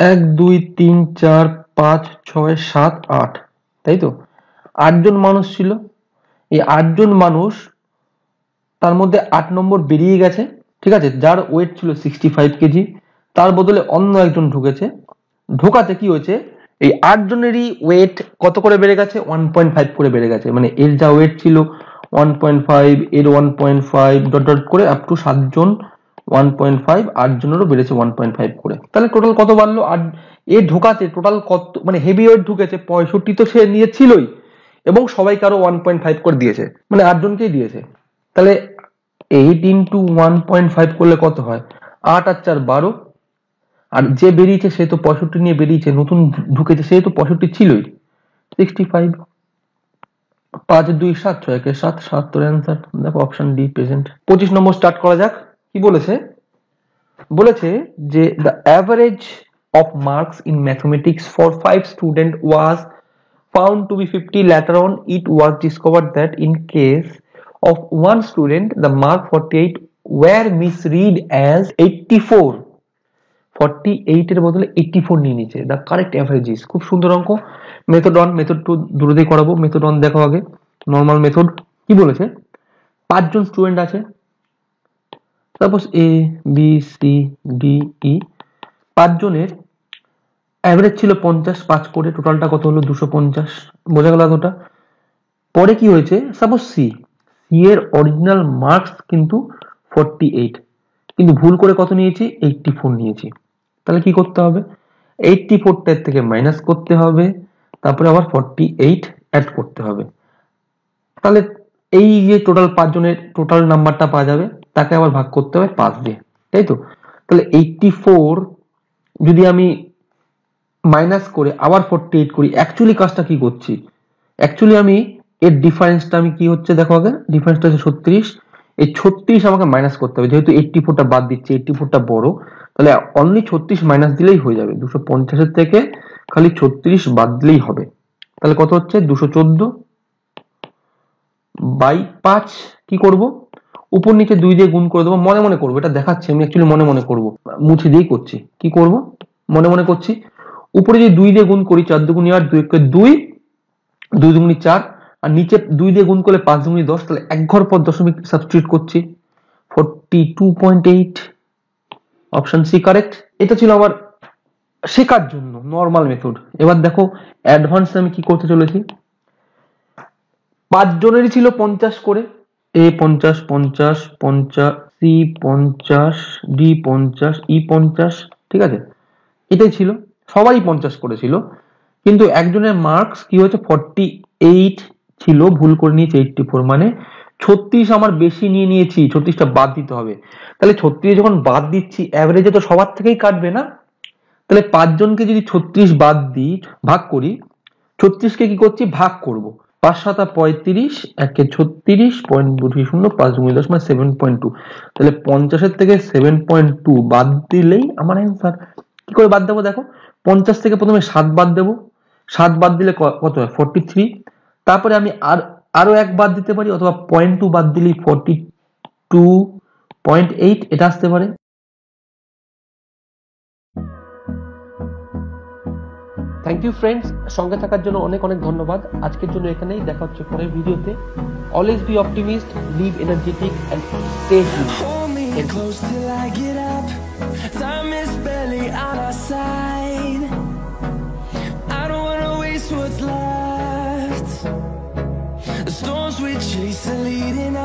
1 2 3 4 5 6 7 8, তাই তো? 8 জন মানুষ ছিল, এই 8 জন মানুষ, তার মধ্যে 8 নম্বর বেরিয়ে গেছে, ঠিক আছে, যার ওয়েট ছিল 65 কেজি, তার বদলে অন্য একজন ঢুকেছে। ঢোকাতে কি হয়েছে, এই 8 জনেরই ওয়েট কত করে বেড়ে গেছে, 1.5 করে বেড়ে গেছে। মানে এর যা ওয়েট ছিল 1.5, এর 1.5 ডট ডট করে আপ টু 7 জন 1.5, 8 জনেরও বেড়েছে 1.5 করে। তাহলে টোটাল কত বাড়লো? এ ঢোকাতে টোটাল কত, মানে হেভি ওয়েট ঢুকেছে 65, তো সে নিয়েছিলই, এবং সবাইকে আরো 1.5 করে দিয়েছে, মানে 8 জনকেই দিয়েছে। তাহলে 8 ইন্টু 1.5 করলে কত হয়, 8 আর 4 12, আর যে বেরিয়েছে সে তো 65 নিয়ে বেরিয়েছে, নতুন ঢুকেছে সে তো 65 ছিলই, 65। 5 2 7 6 1 7, 7 তোর অ্যান্সার। দেখো অপশন ডি প্রেজেন্ট। 25 নম্বর স্টার্ট করা যাক। কি বলেছে? বলেছে যে the average of marks in mathematics for 5 students was found to be 50. Later on it was discovered that in case of one student the mark 48 were misread as 84, 48 এর বদলে 84 নিয়ে নিয়েছে। the correct average is, খুব সুন্দর অঙ্ক। মেথড 1 মেথড 2 দূরে দিয়ে করাবো। মেথড 1 দেখো আগে, নরমাল মেথড। কি বলেছে, 5 জন স্টুডেন্ট আছে, সাপোজ এ বি সি ডি ই, 5 জনের অ্যাভারেজ ছিল 50, 5 করে টোটালটা কত হলো 250। বোঝা গেল এতটা? পরে কি হয়েছে, সাপোজ সি এর অরিজিনাল মার্কস কিন্তু 48, কিন্তু ভুল করে কত নিয়েছি, 84 নিয়েছি। তাহলে কি করতে হবে, 84 থেকে মাইনাস করতে হবে, তারপরে আবার 48 অ্যাড করতে হবে। তাহলে এই যে টোটাল 5 জনের টোটাল নাম্বারটা পাওয়া যাবে, তাকে আবার ভাগ করতে হবে 5 দিয়ে, তাই তো? তাহলে 84 যদি আমি মাইনাস করে আবার 48 করি, অ্যাকচুয়ালি কাজটা কি করছি, অ্যাকচুয়ালি আমি এর ডিফারেন্সটা আমি কি হচ্ছে দেখো আগে, ডিফারেন্সটা হচ্ছে 36, এই 36 আমাকে মাইনাস করতে হবে, যেহেতু 84টা বাদ দিচ্ছে, 84টা বড়, তাহলে অনলি 36 মাইনাস দিলেই হয়ে যাবে। 250 থেকে খালি 36 বাদ দিলেই হবে। তাহলে কত হচ্ছে, 214 বাই 5। কি করব, উপর নিচে 2 দিয়ে গুণ করে দেবো, মনে মনে করবো, এটা দেখাচ্ছি আমি, অ্যাকচুয়ালি মনে মনে করবো, মুছে দিয়েই করছি। কি করব, মনে মনে করছি, উপরে যদি 2 দিয়ে গুণ করি 4 দুগুণে 8, 2 একে 2, 2 দুগুণে 4, আর নিচে 2 দিয়ে গুণ করলে 5 দুগুণে 10, তাহলে এক ঘর পর দশমিক সাবস্টিটিউট করছি, 42.8, অপশন সি কারেক্ট। এটা ছিল আমার শেখার জন্য নরমাল মেথড। এবার দেখো অ্যাডভান্স আমি কি করতে চলেছি। 5 জনেরই ছিল 50 করে, এ 50 50 50, সি 50, ডি 50, ই 50, ঠিক আছে, এটাই ছিল, সবাই 50 করেছিল, কিন্তু একজনের মার্কস কি হয়েছে 48 ছিল, ভুল করে নিয়েছে 84, মানে 36 আমার বেশি নিয়ে নিয়েছি, 36টা বাদ দিতে হবে। তাহলে 36 যখন বাদ দিচ্ছি, অ্যাভারেজে তো সবার থেকেই কাটবে না, তাহলে 5 জনকে যদি 36 বাদ দিই, ভাগ করি, 36কে কি করছি, ভাগ করব, 5 7 35, 1 36, 0.20, 5 2 10 মানে 7.2। তাহলে 50 থেকে 7.2 বাদ দিলেই আমার অ্যান্সার। কি করে বাদ দেবো দেখো, 50 থেকে প্রথমে 7 বাদ দেবো, 7 বাদ দিলে কত হয় 43, তারপরে আমি আরো 1 বাদ দিতে পারি, অথবা 0.2 বাদ দিলেই 42.8 এটা আসতে পারে। থ্যাংক ইউ ফ্রেন্ডস, সঙ্গে থাকার জন্য অনেক অনেক ধন্যবাদ। আজকের জন্য এখানেই, দেখা হচ্ছে পরের ভিডিওতে। Always be optimist, live energetic and stay human. leading